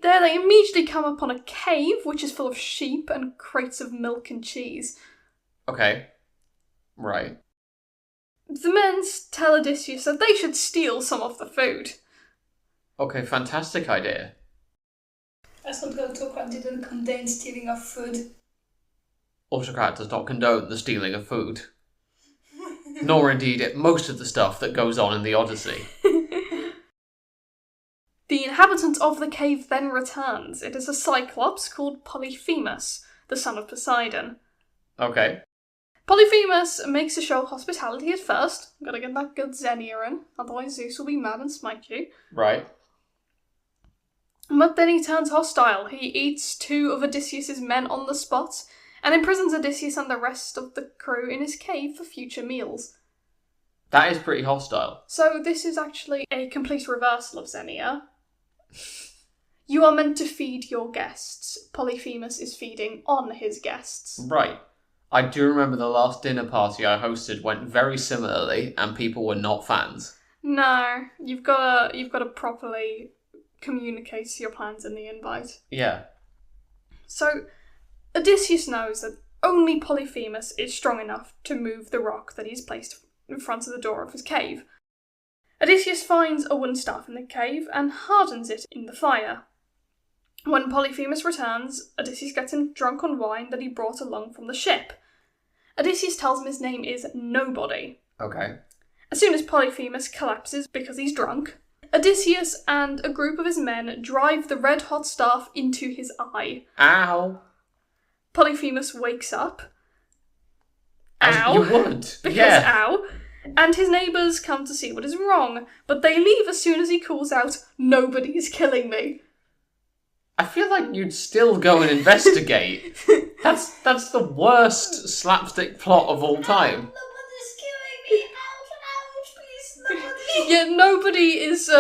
There they immediately come upon a cave which is full of sheep and crates of milk and cheese. Okay. Right. The men tell Odysseus that they should steal some of the food. Okay, fantastic idea. I thought Autocrat didn't condone stealing of food. Autocrat does not condone the stealing of food. Nor indeed most of the stuff that goes on in the Odyssey. The inhabitant of the cave then returns. It is a Cyclops called Polyphemus, the son of Poseidon. Okay. Polyphemus makes a show of hospitality at first. Gotta get that good Xenia in, otherwise Zeus will be mad and smite you. Right. But then he turns hostile. He eats 2 of Odysseus' men on the spot, and imprisons Odysseus and the rest of the crew in his cave for future meals. That is pretty hostile. So this is actually a complete reversal of Xenia. You are meant to feed your guests. Polyphemus is feeding on his guests. Right. I do remember the last dinner party I hosted went very similarly, and people were not fans. No, you've got to properly communicate your plans in the invite. Yeah. So Odysseus knows that only Polyphemus is strong enough to move the rock that he's placed in front of the door of his cave. Odysseus finds a wooden staff in the cave and hardens it in the fire. When Polyphemus returns, Odysseus gets him drunk on wine that he brought along from the ship. Odysseus tells him his name is Nobody. Okay. As soon as Polyphemus collapses because he's drunk, Odysseus and a group of his men drive the red-hot staff into his eye. Ow. Polyphemus wakes up. As Ow. you would. Because Yeah. ow. And his neighbours come to see what is wrong, but they leave as soon as he calls out, "Nobody's killing me." I feel like you'd still go and investigate. That's the worst slapstick plot of all time. Nobody's killing me! Ouch, please, nobody! Yeah, nobody is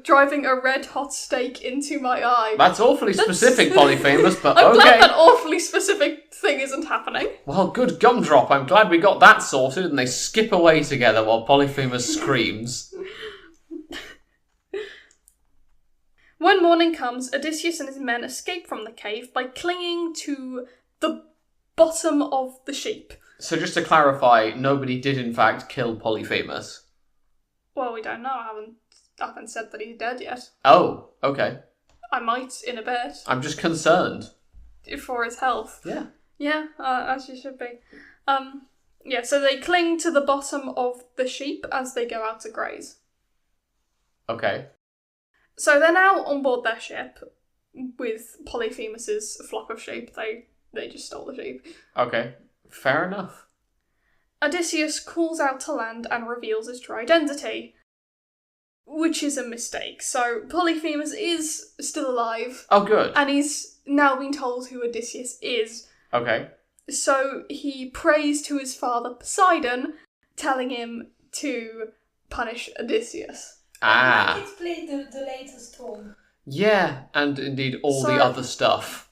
driving a red-hot stake into my eye. That's awfully specific, Polyphemus, but I'm okay. glad that awfully specific thing isn't happening. Well, good gumdrop. I'm glad we got that sorted, and they skip away together while Polyphemus screams. When morning comes, Odysseus and his men escape from the cave by clinging to the bottom of the sheep. So just to clarify, nobody did in fact kill Polyphemus. Well, we don't know. I haven't said that he's dead yet. Oh, okay. I might in a bit. I'm just concerned. For his health. Yeah. Yeah, as you should be. Yeah, so they cling to the bottom of the sheep as they go out to graze. Okay. So they're now on board their ship with Polyphemus's flock of sheep. They just stole the sheep. Okay. Fair enough. Odysseus calls out to land and reveals his true identity, which is a mistake. So Polyphemus is still alive. Oh, good. And he's now been told who Odysseus is. Okay. So he prays to his father Poseidon, telling him to punish Odysseus. Ah. It's played the latest one. Yeah, and indeed all the So- other stuff.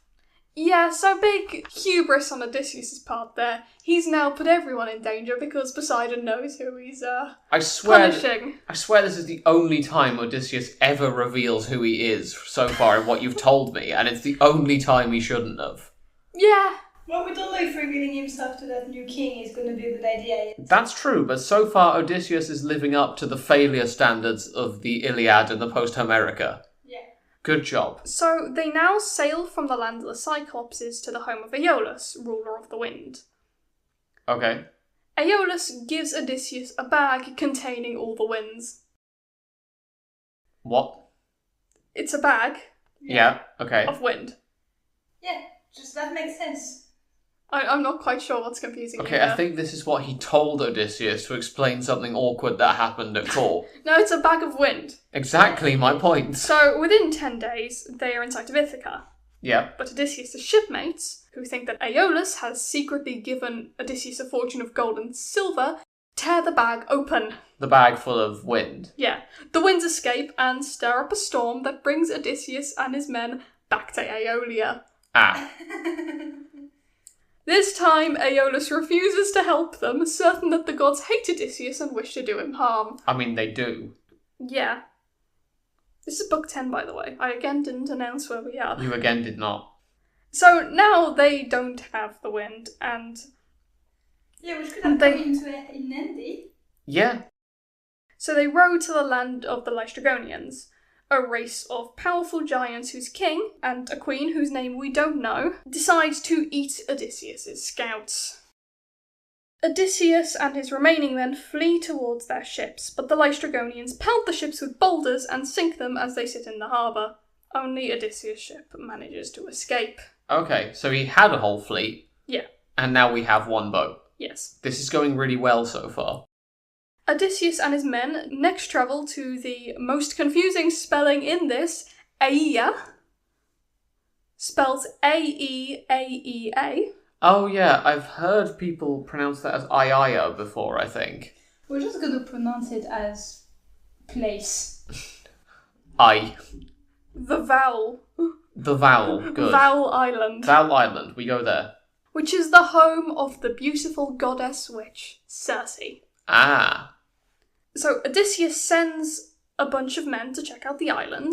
Yeah, so big hubris on Odysseus' part there. He's now put everyone in danger because Poseidon knows who he's I swear punishing. this is the only time Odysseus ever reveals who he is so far in what you've told me, and it's the only time he shouldn't have. Yeah. Well, we don't know if revealing himself to that new king is going to be a good idea. That's true, but so far Odysseus is living up to the failure standards of the Iliad and the Posthomerica. Yeah. Good job. So they now sail from the land of the Cyclopses to the home of Aeolus, ruler of the wind. Okay. Aeolus gives Odysseus a bag containing all the winds. What? It's a bag Yeah, okay. of wind. Yeah, just that makes sense. I'm not quite sure what's confusing you Okay, there. I think this is what he told Odysseus to explain something awkward that happened at court. No, it's a bag of wind. Exactly my point. So within 10 days, they are in sight of Ithaca. Yeah. But Odysseus' shipmates, who think that Aeolus has secretly given Odysseus a fortune of gold and silver, tear the bag open. The bag full of wind. Yeah. The winds escape and stir up a storm that brings Odysseus and his men back to Aeolia. Ah. This time, Aeolus refuses to help them, certain that the gods hate Odysseus and wish to do him harm. I mean, they do. Yeah. This is book 10, by the way. I again didn't announce where we are. You again did not. So now they don't have the wind, and Yeah, which could have They- come into in Andy. Yeah. so they row to the land of the Lystragonians, a race of powerful giants whose king, and a queen whose name we don't know, decide to eat Odysseus' scouts. Odysseus and his remaining men flee towards their ships, but the Lystragonians pelt the ships with boulders and sink them as they sit in the harbour. Only Odysseus' ship manages to escape. Okay, so he had a whole fleet. Yeah. And now we have one boat. Yes. This is going really well so far. Odysseus and his men next travel to the most confusing spelling in this, Aea, spelled A-E-A-E-A. Oh yeah, I've heard people pronounce that as Iaya before, I think. We're just going to pronounce it as place. I. The Vowel. The vowel. Good. Vowel Island. Vowel Island. We go there. Which is the home of the beautiful goddess witch, Circe. Ah. So Odysseus sends a bunch of men to check out the island,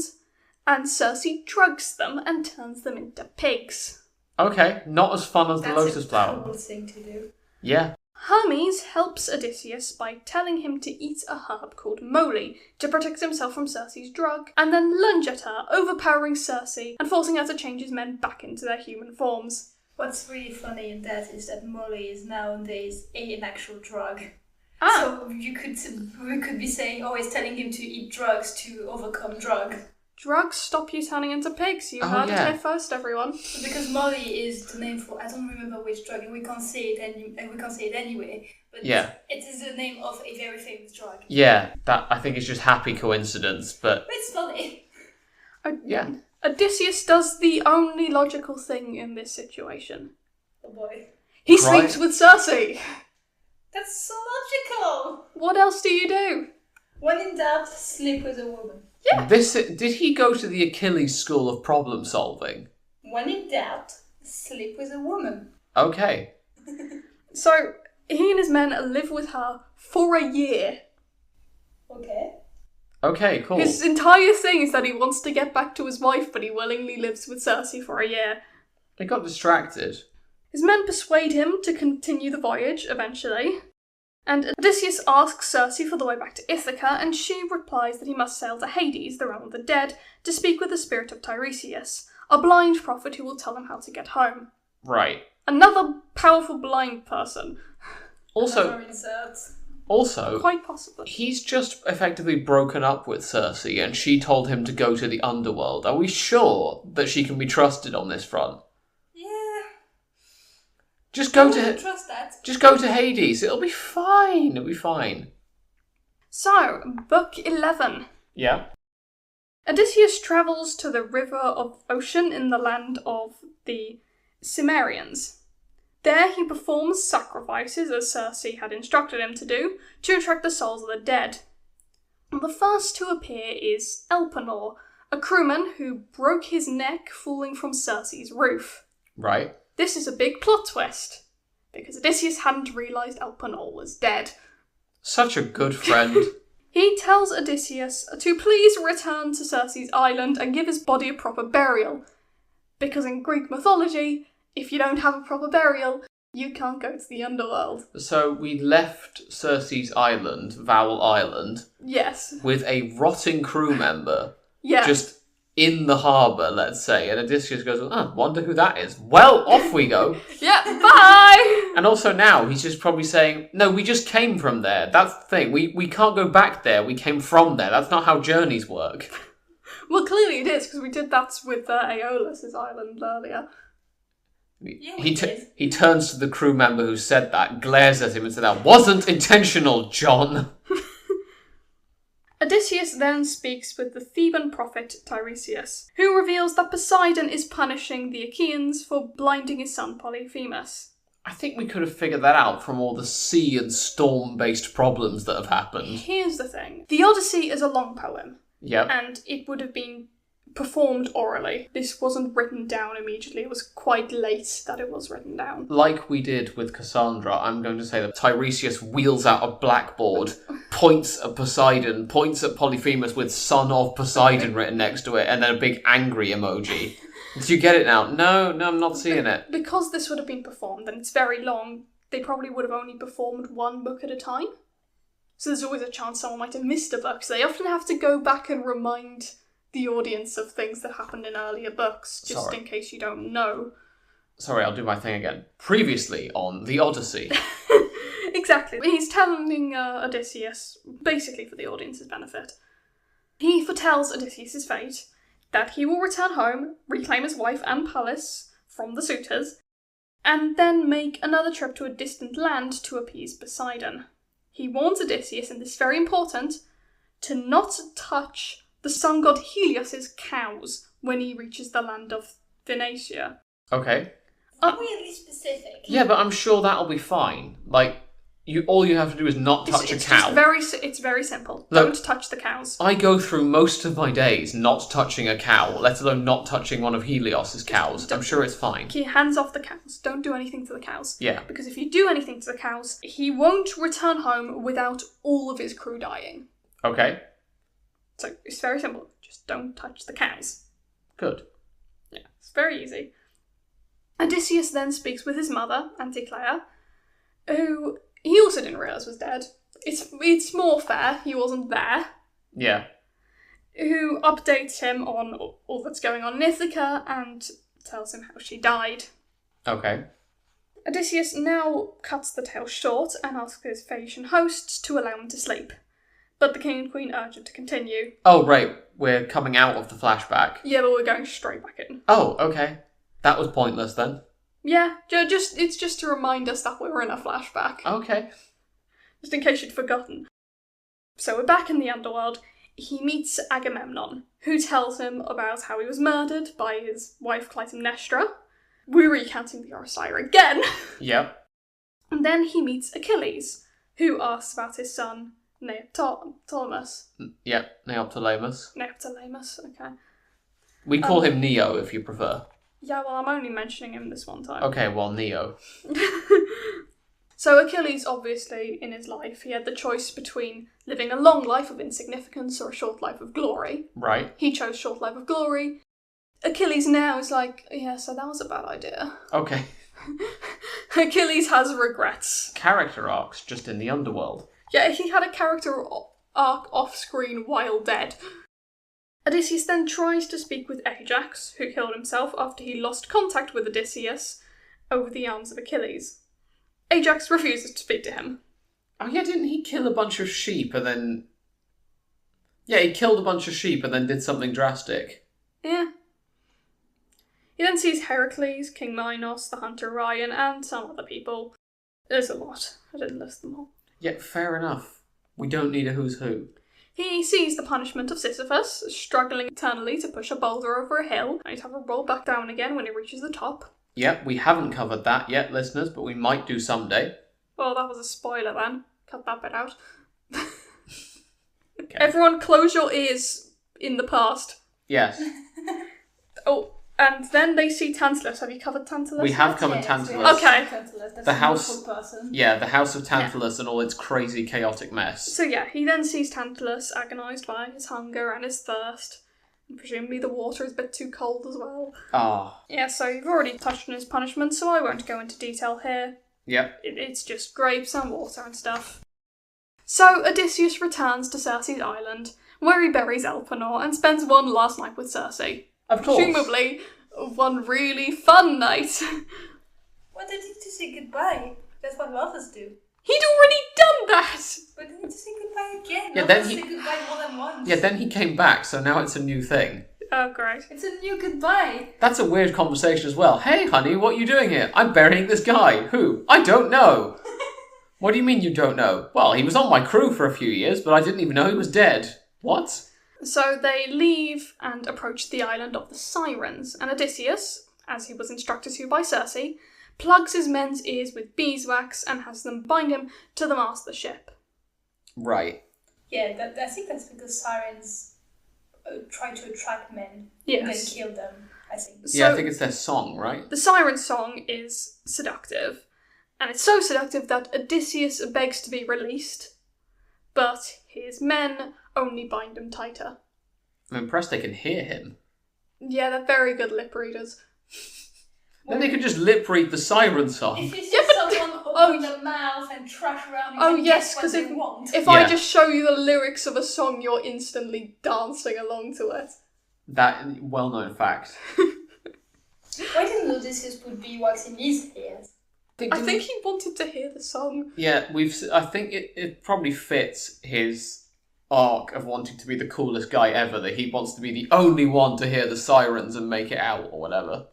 and Circe drugs them and turns them into pigs. Okay, not as fun as the lotus That's a flower. cool thing to do. Yeah. Hermes helps Odysseus by telling him to eat a herb called moly to protect himself from Circe's drug, and then lunge at her, overpowering Circe and forcing her to change his men back into their human forms. What's really funny in that is that Molly is nowadays an actual drug. Ah. So we could be saying, oh, he's telling him to eat drugs to overcome drug. Drugs stop you turning into pigs. You heard it here first, everyone. Because Molly is the name for, I don't remember which drug, and we can't say it anyway. But Yeah. It is the name of a very famous drug. Yeah, that I think is just happy coincidence, but It's funny. yeah. Odysseus does the only logical thing in this situation. Oh boy. He Right. sleeps with Circe. That's so logical. What else do you do? When in doubt, sleep with a woman. Yeah. Did he go to the Achilles school of problem solving? When in doubt, sleep with a woman. Okay. So, he and his men live with her for a year. Okay. Okay, cool. His entire thing is that he wants to get back to his wife, but he willingly lives with Circe for a year. They got distracted. His men persuade him to continue the voyage, eventually. And Odysseus asks Circe for the way back to Ithaca, and she replies that he must sail to Hades, the realm of the dead, to speak with the spirit of Tiresias, a blind prophet who will tell him how to get home. Right. Another powerful blind person. Another insert. Also, Quite possibly. he's just effectively broken up with Circe, and she told him to go to the underworld. Are we sure that she can be trusted on this front? Yeah. Just I go wouldn't to trust that. just go to Hades. It'll be fine. It'll be fine. So, Book 11. Yeah. Odysseus travels to the river of Ocean in the land of the Cimmerians. There he performs sacrifices, as Circe had instructed him to do, to attract the souls of the dead. The first to appear is Elpenor, a crewman who broke his neck falling from Circe's roof. Right. This is a big plot twist, because Odysseus hadn't realised Elpenor was dead. Such a good friend. He tells Odysseus to please return to Circe's island and give his body a proper burial, because in Greek mythology, if you don't have a proper burial, you can't go to the underworld. So we left Circe's island, Vowel Island, Yes. with a rotting crew member Yeah. just in the harbour, let's say, and Odysseus goes, oh, wonder who that is. Well, off we go. Yeah, bye! And also now, he's just probably saying, no, we just came from there. That's the thing. We can't go back there. We came from there. That's not how journeys work. Well, clearly it is, because we did that with Aeolus's island earlier. Yeah, He turns to the crew member who said that, glares at him and said, that wasn't intentional, John. Odysseus then speaks with the Theban prophet Tiresias, who reveals that Poseidon is punishing the Achaeans for blinding his son Polyphemus. I think we could have figured that out from all the sea and storm-based problems that have happened. Here's the thing. The Odyssey is a long poem, Yep. and it would have been performed orally. This wasn't written down immediately. It was quite late that it was written down. Like we did with Cassandra, I'm going to say that Tiresias wheels out a blackboard, points at Poseidon, points at Polyphemus with son of Poseidon written next to it, and then a big angry emoji. Do you get it now? No, I'm not seeing it. Because this would have been performed, and it's very long, they probably would have only performed one book at a time. So there's always a chance someone might have missed a book, so they often have to go back and remind the audience of things that happened in earlier books, just in case you don't know. Sorry, I'll do my thing again. Previously on The Odyssey. Exactly. He's telling Odysseus, basically for the audience's benefit. He foretells Odysseus' fate, that he will return home, reclaim his wife and palace from the suitors, and then make another trip to a distant land to appease Poseidon. He warns Odysseus, and this is very important, to not touch the sun god Helios's cows when he reaches the land of Phoenicia. Okay. Weirdly specific. Yeah, but I'm sure that'll be fine. Like, all you have to do is not touch a cow. It's very simple. Look, Don't touch the cows. I go through most of my days not touching a cow, let alone not touching one of Helios's cows. I'm sure it's fine. Keep your hands off the cows. Don't do anything to the cows. Yeah. Because if you do anything to the cows, he won't return home without all of his crew dying. Okay. So it's very simple. Just don't touch the cows. Good. Yeah, it's very easy. Odysseus then speaks with his mother, Anticlea, who he also didn't realise was dead. It's more fair, he wasn't there. Yeah. Who updates him on all that's going on in Ithaca and tells him how she died. Okay. Odysseus now cuts the tale short and asks his Phaeacian hosts to allow him to sleep. But the king and queen urge him to continue. Oh, right. We're coming out of the flashback. Yeah, but we're going straight back in. Oh, okay. That was pointless then. Yeah, it's just to remind us that we were in a flashback. Okay. Just in case you'd forgotten. So we're back in the underworld. He meets Agamemnon, who tells him about how he was murdered by his wife Clytemnestra. We're recounting the Odyssey again. Yep. And then he meets Achilles, who asks about his son Neoptolemus. Yep, Neoptolemus. Neoptolemus, okay. We call him Neo if you prefer. Yeah, well, I'm only mentioning him this one time. Okay, well, Neo. So Achilles, obviously, in his life, he had the choice between living a long life of insignificance or a short life of glory. Right. He chose short life of glory. Achilles now is like, yeah, so that was a bad idea. Okay. Achilles has regrets. Character arcs just in the underworld. Yeah, he had a character arc off-screen while dead. Odysseus then tries to speak with Ajax, who killed himself after he lost contact with Odysseus over the arms of Achilles. Ajax refuses to speak to him. Oh yeah, didn't he kill a bunch of sheep and then... Yeah, he killed a bunch of sheep and then did something drastic. Yeah. He then sees Heracles, King Minos, the hunter Ryan, and some other people. There's a lot. I didn't list them all. Yeah, fair enough. We don't need a who's who. He sees the punishment of Sisyphus, struggling eternally to push a boulder over a hill, and he'd have to roll back down again when he reaches the top. Yep, we haven't covered that yet, listeners, but we might do someday. Well, that was a spoiler then. Cut that bit out. Okay. Everyone close your ears in the past. Yes. Oh, and then they see Tantalus. Have you covered Tantalus? We have covered Yes, Tantalus. we have Okay. Tantalus. That's The a house- wonderful person. Yeah, the House of Tantalus and all its crazy, chaotic mess. So yeah, he then sees Tantalus, agonised by his hunger and his thirst. And presumably the water is a bit too cold as well. Ah. Yeah, so you've already touched on his punishment, so I won't go into detail here. Yep. It's just grapes and water and stuff. So Odysseus returns to Circe's island, where he buries Elpenor and spends one last night with Circe. Of course. Presumably, one really fun night. Well, they need to say goodbye. That's what lovers do. He'd already done that! But they need to say goodbye again. Yeah, Lovers then he- say goodbye more than once. Yeah, then he came back, so now it's a new thing. Oh, great. It's a new goodbye. That's a weird conversation as well. Hey, honey, what are you doing here? I'm burying this guy. Who? I don't know. What do you mean you don't know? Well, he was on my crew for a few years, but I didn't even know he was dead. What? So they leave and approach the island of the Sirens, and Odysseus, as he was instructed to by Circe, plugs his men's ears with beeswax and has them bind him to the mast of the ship. Right. Yeah, I think that's because sirens try to attract men and then Yes. kill them, I think. Yeah, I So- think it's their song, right? The Siren song is seductive, and it's so seductive that Odysseus begs to be released, but his men only bind him tighter. I'm impressed they can hear him. Yeah, they're very good lip readers. Then they could just lip read the siren song. If you see Yeah, but- someone oh, open their mouth and trash around, you Oh, can yes, guess what 'cause they if- want. If I Yeah. just show you the lyrics of a song, you're instantly dancing along to it. That well-known fact. Why didn't Odysseus put beeswax in his ears? I think he wanted to hear the song. Yeah, I think it probably fits his arc of wanting to be the coolest guy ever, that he wants to be the only one to hear the sirens and make it out or whatever.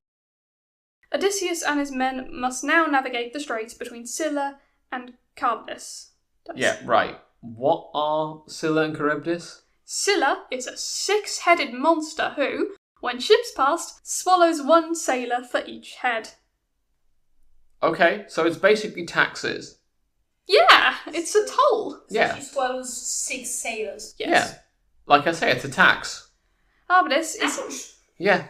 Odysseus and his men must now navigate the straits between Scylla and Charybdis. Yeah, right. What are Scylla and Charybdis? Scylla is a six-headed monster who, when ships pass, swallows one sailor for each head. Okay, so it's basically taxes. Yeah, it's a toll. So Yeah. she swallows 6 sailors. Yes. Yeah. Like I say, it's a tax. Charybdis is Ouch! Yeah.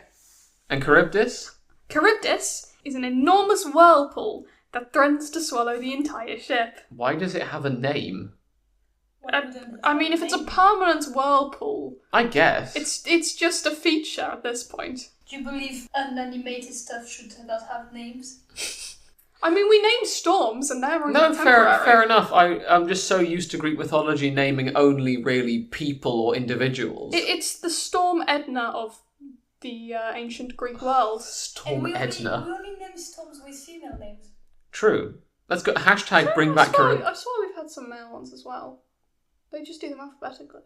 And Charybdis? Charybdis is an enormous whirlpool that threatens to swallow the entire ship. Why does it have a name? Why wouldn't I mean, if it's a they- permanent whirlpool, I guess. it's just a feature at this point. Do you believe unanimated stuff should not have names? I mean, we name storms and they're only No, temporary. fair enough. I'm just so used to Greek mythology naming only really people or individuals. It's the storm Edna of the ancient Greek world. Storm we Edna. only name storms with female names. True. Let's go. Hashtag bring I back swear, Charybdis. I swear we've had some male ones as well. They just do them alphabetically.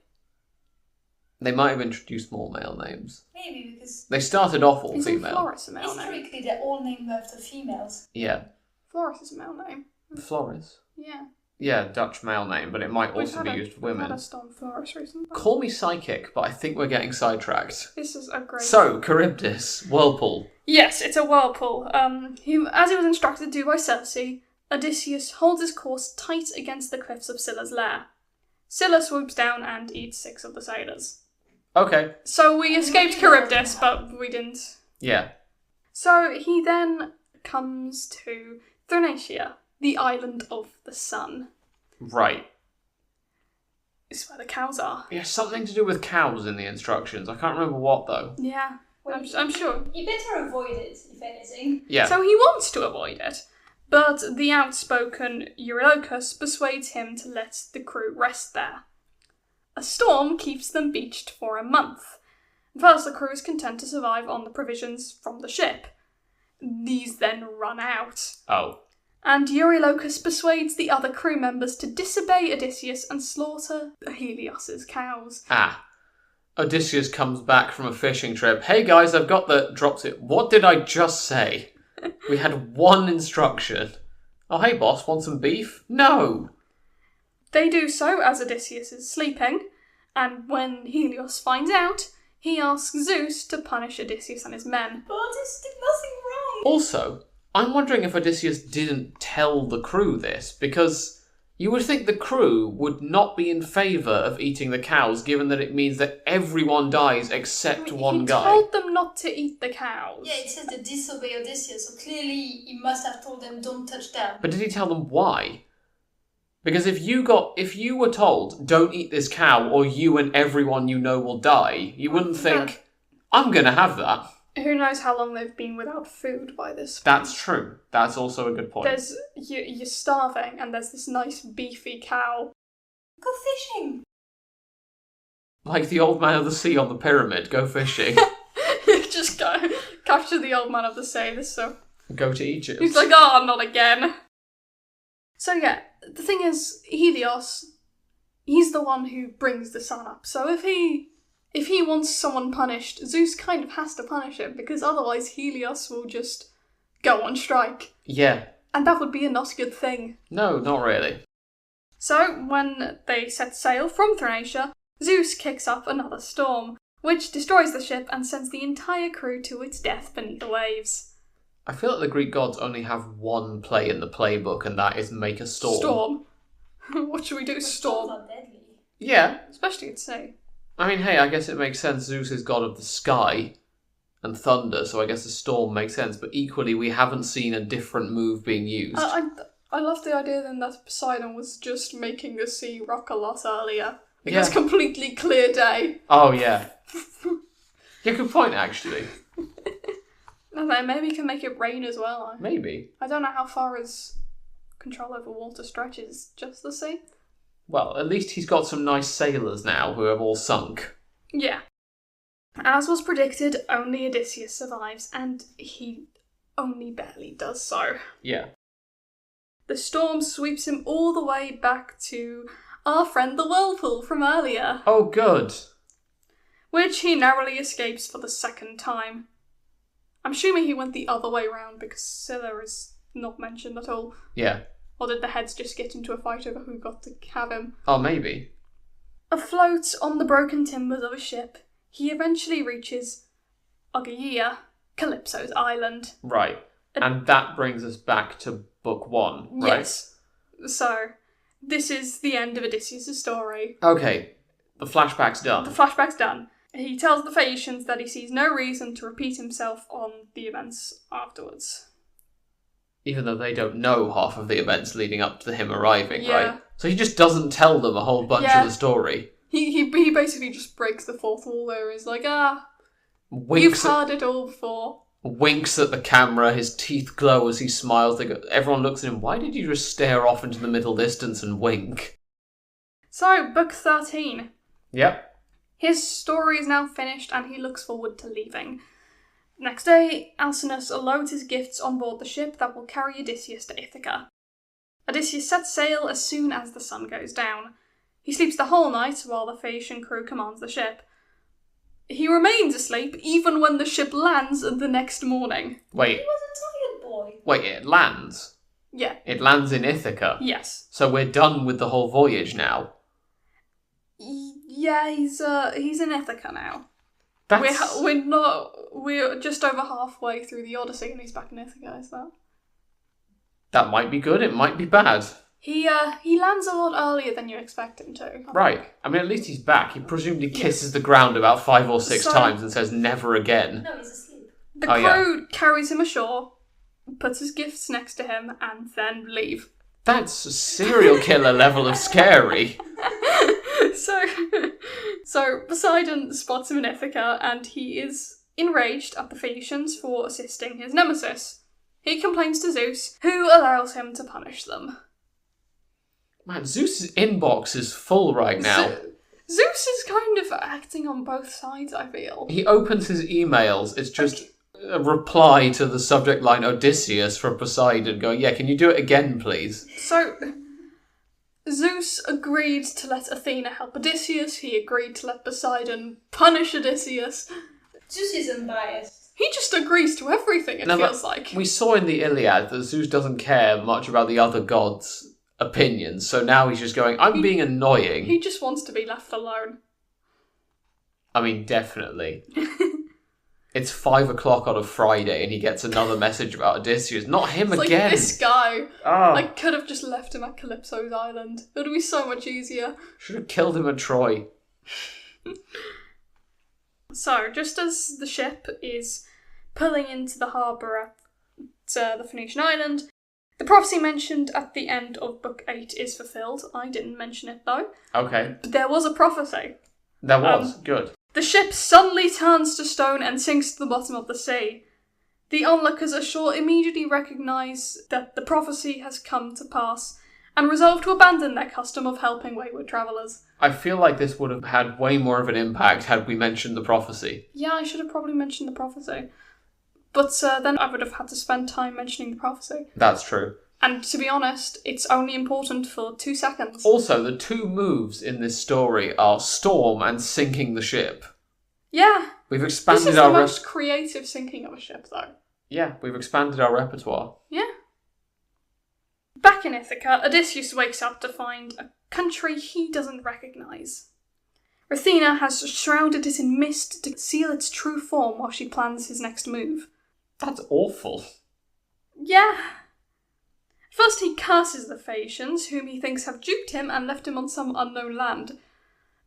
They might have introduced more male names. Maybe because They started off all Isn't female. Floris a male name? historically they're all named after females. Yeah. Floris is a male name. Floris. Yeah. Yeah, Dutch male name, but it might We've also had be a- used for we've had women. a Storm Floris recently. Call me psychic, but I think we're getting sidetracked. This is a great... So, Charybdis, whirlpool. Yes, it's a whirlpool. As he was instructed to do by Circe, Odysseus holds his course tight against the cliffs of Scylla's lair. Scylla swoops down and eats 6 of the sailors. Okay. So we escaped Charybdis, but we didn't. Yeah. So he then comes to Thrinacia, the island of the sun. Right. It's where the cows are. Yeah, something to do with cows in the instructions. I can't remember what, though. Yeah, Well, I'm sure. You better avoid it, if anything. Yeah. So he wants to avoid it, but the outspoken Eurylochus persuades him to let the crew rest there. A storm keeps them beached for a month. First, the crew is content to survive on the provisions from the ship. These then run out, Oh. and Eurylochus persuades the other crew members to disobey Odysseus and slaughter Helios's cows. Ah. Odysseus comes back from a fishing trip. Hey guys, I've got the... Drops it. What did I just say? We had one instruction. Oh, hey boss, want some beef? No. They do so as Odysseus is sleeping, and when Helios finds out, he asks Zeus to punish Odysseus and his men. But Odysseus did nothing wrong. Also, I'm wondering if Odysseus didn't tell the crew this, because you would think the crew would not be in favour of eating the cows, given that it means that everyone dies except one he guy. told them not to eat the cows. Yeah, it says they disobey Odysseus, so clearly he must have told them don't touch them. But did he tell them why? Because if you were told, don't eat this cow or you and everyone you know will die, you wouldn't think, I'm going to have that. Who knows how long they've been without food by this point. That's true. That's also a good point. You're starving, and there's this nice beefy cow. Go fishing. Like the old man of the sea on the pyramid, go fishing. Just go capture the old man of the sea. This so Go to Egypt. he's like, oh, not again. So yeah, the thing is, Helios, he's the one who brings the sun up. So if he wants someone punished, Zeus kind of has to punish him, because otherwise Helios will just go on strike. Yeah. And that would be a not good thing. No, not really. So when they set sail from Thrinacia, Zeus kicks up another storm, which destroys the ship and sends the entire crew to its death beneath the waves. I feel like the Greek gods only have one play in the playbook, and that is make a storm. Storm. What should we do? But Storm. storms are deadly. Yeah. Especially at sea. I mean, hey, I guess it makes sense. Zeus is god of the sky and thunder, so I guess a storm makes sense. But equally, we haven't seen a different move being used. I love the idea then that Poseidon was just making the sea rock a lot earlier. It Yeah. was completely clear day. Oh, yeah. Yeah, good point, actually. And then maybe he can make it rain as well. Maybe. I don't know how far his control over water stretches. Just the sea? Well, at least he's got some nice sailors now who have all sunk. Yeah. As was predicted, only Odysseus survives, and he only barely does so. Yeah. The storm sweeps him all the way back to our friend the Whirlpool from earlier, Oh, good. which he narrowly escapes for the second time. I'm assuming he went the other way round because Scylla is not mentioned at all. Yeah. Or did the heads just get into a fight over who got to have him? Oh, maybe. Afloat on the broken timbers of a ship, he eventually reaches Ogygia, Calypso's island. Right. And that brings us back to book 1, right? Yes. So, this is the end of Odysseus' story. Okay. The flashback's done. The flashback's done. He tells the Phaeacians that he sees no reason to repeat himself on the events afterwards. Even though they don't know half of the events leading up to him arriving, Yeah. right? So he just doesn't tell them a whole bunch Yeah. of the story. He basically just breaks the fourth wall there. He's like, you've Winks at, heard it all before. winks at the camera, his teeth glow as he smiles. Everyone looks at him, why did you just stare off into the middle distance and wink? So, book 13. Yep. His story is now finished and he looks forward to leaving. Next day, Alcinous loads his gifts on board the ship that will carry Odysseus to Ithaca. Odysseus sets sail as soon as the sun goes down. He sleeps the whole night while the Phaeacian crew commands the ship. He remains asleep even when the ship lands the next morning. Wait. He was a tired boy. Wait, it lands? Yeah. It lands in Ithaca? Yes. So we're done with the whole voyage now? Yeah, he's in Ithaca now. That's... We're just over halfway through the Odyssey and he's back in Ithaca, is that? That might be good, it might be bad. He lands a lot earlier than you expect him to. Right. I mean, at least he's back. He presumably kisses the ground about 5 or 6 times and says never again. No, he's asleep. The crew carries him ashore, puts his gifts next to him, and then leave. That's a serial killer level of scary. So Poseidon spots him in Ithaca, and he is enraged at the Phaeacians for assisting his nemesis. He complains to Zeus, who allows him to punish them. Man, Zeus's inbox is full right now. Zeus is kind of acting on both sides, I feel. He opens his emails, it's just a reply to the subject line Odysseus from Poseidon going, yeah, can you do it again, please? So, Zeus agreed to let Athena help Odysseus, he agreed to let Poseidon punish Odysseus. Zeus is unbiased. He just agrees to everything, it feels like. We saw in the Iliad that Zeus doesn't care much about the other gods' opinions, so now he's just going, I'm being annoying. He just wants to be left alone. I mean, definitely. It's 5 o'clock on a Friday and he gets another message about Odysseus. Not him it's again. Like, this guy. Oh. I could have just left him at Calypso's island. It would be so much easier. Should have killed him at Troy. So, just as the ship is pulling into the harbour at the Phoenician island, the prophecy mentioned at the end of Book 8 is fulfilled. I didn't mention it though. Okay. But there was a prophecy. There was. Good. The ship suddenly turns to stone and sinks to the bottom of the sea. The onlookers ashore immediately recognise that the prophecy has come to pass and resolve to abandon their custom of helping wayward travellers. I feel like this would have had way more of an impact had we mentioned the prophecy. Yeah, I should have probably mentioned the prophecy. But then I would have had to spend time mentioning the prophecy. That's true. And to be honest, it's only important for 2 seconds. Also, the 2 moves in this story are storm and sinking the ship. Yeah. We've expanded this is the most creative sinking of a ship, though. Yeah, we've expanded our repertoire. Yeah. Back in Ithaca, Odysseus wakes up to find a country he doesn't recognise. Athena has shrouded it in mist to conceal its true form while she plans his next move. That's awful. Yeah. First he curses the Phaeacians, whom he thinks have duped him and left him on some unknown land.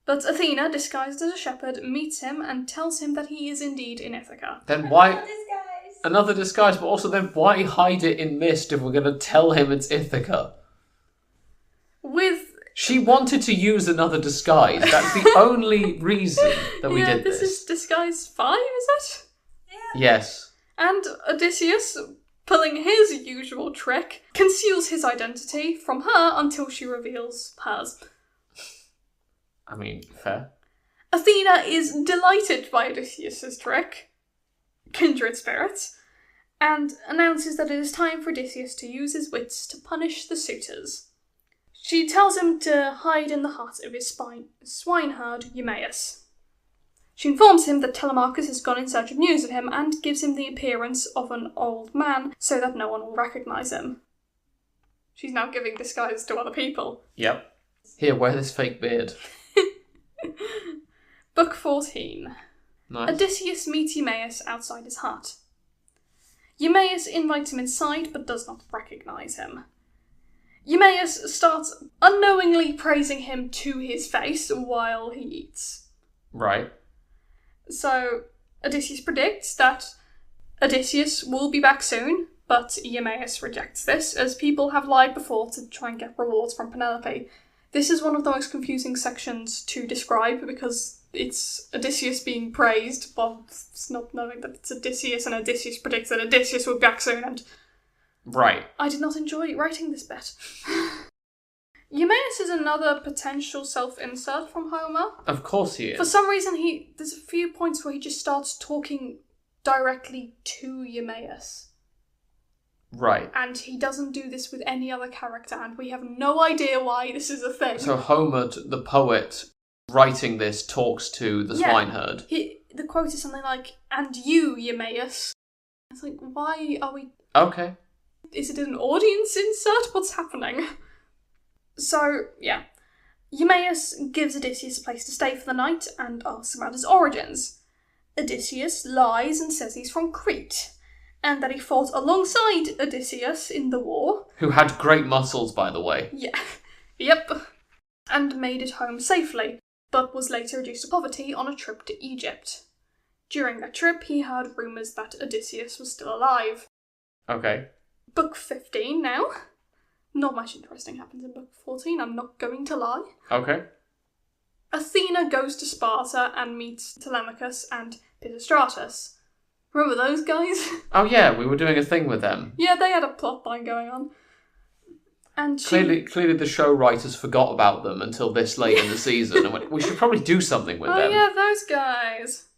But Athena, disguised as a shepherd, meets him and tells him that he is indeed in Ithaca. Then why... Another disguise, but also then why hide it in mist if we're going to tell him it's Ithaca? She wanted to use another disguise. That's the only reason that we did this. This is disguise 5, is it? Yeah. Yes. And Odysseus, pulling his usual trick, conceals his identity from her until she reveals hers. I mean, fair. Athena is delighted by Odysseus' trick, kindred spirits, and announces that it is time for Odysseus to use his wits to punish the suitors. She tells him to hide in the hut of his swineherd, Eumaeus. She informs him that Telemachus has gone in search of news of him and gives him the appearance of an old man so that no one will recognise him. She's now giving disguise to other people. Yep. Here, wear this fake beard. Book 14. Nice. Odysseus meets Eumaeus outside his hut. Eumaeus invites him inside but does not recognise him. Eumaeus starts unknowingly praising him to his face while he eats. Right. So Odysseus predicts that Odysseus will be back soon, but Eumaeus rejects this, as people have lied before to try and get rewards from Penelope. This is one of the most confusing sections to describe because it's Odysseus being praised, while it's not knowing that it's Odysseus, and Odysseus predicts that Odysseus will be back soon, and... Right. I did not enjoy writing this bit. Eumaeus is another potential self-insert from Homer. Of course he is. For some reason, there's a few points where he just starts talking directly to Eumaeus. Right. And he doesn't do this with any other character, and we have no idea why this is a thing. So Homer, the poet, writing this, talks to the swineherd. The quote is something like, "And you, Eumaeus." It's like, why are we... Okay. Is it an audience insert? What's happening? So, yeah. Eumaeus gives Odysseus a place to stay for the night and asks about his origins. Odysseus lies and says he's from Crete, and that he fought alongside Odysseus in the war. Who had great muscles, by the way. Yeah. Yep. And made it home safely, but was later reduced to poverty on a trip to Egypt. During that trip, he heard rumours that Odysseus was still alive. Okay. Book 15 now. Not much interesting happens in book 14, I'm not going to lie. Okay. Athena goes to Sparta and meets Telemachus and Pisistratus. Remember those guys? Oh yeah, we were doing a thing with them. Yeah, they had a plot line going on. And Clearly the show writers forgot about them until this late in the season and went, we should probably do something with them. Oh yeah, those guys.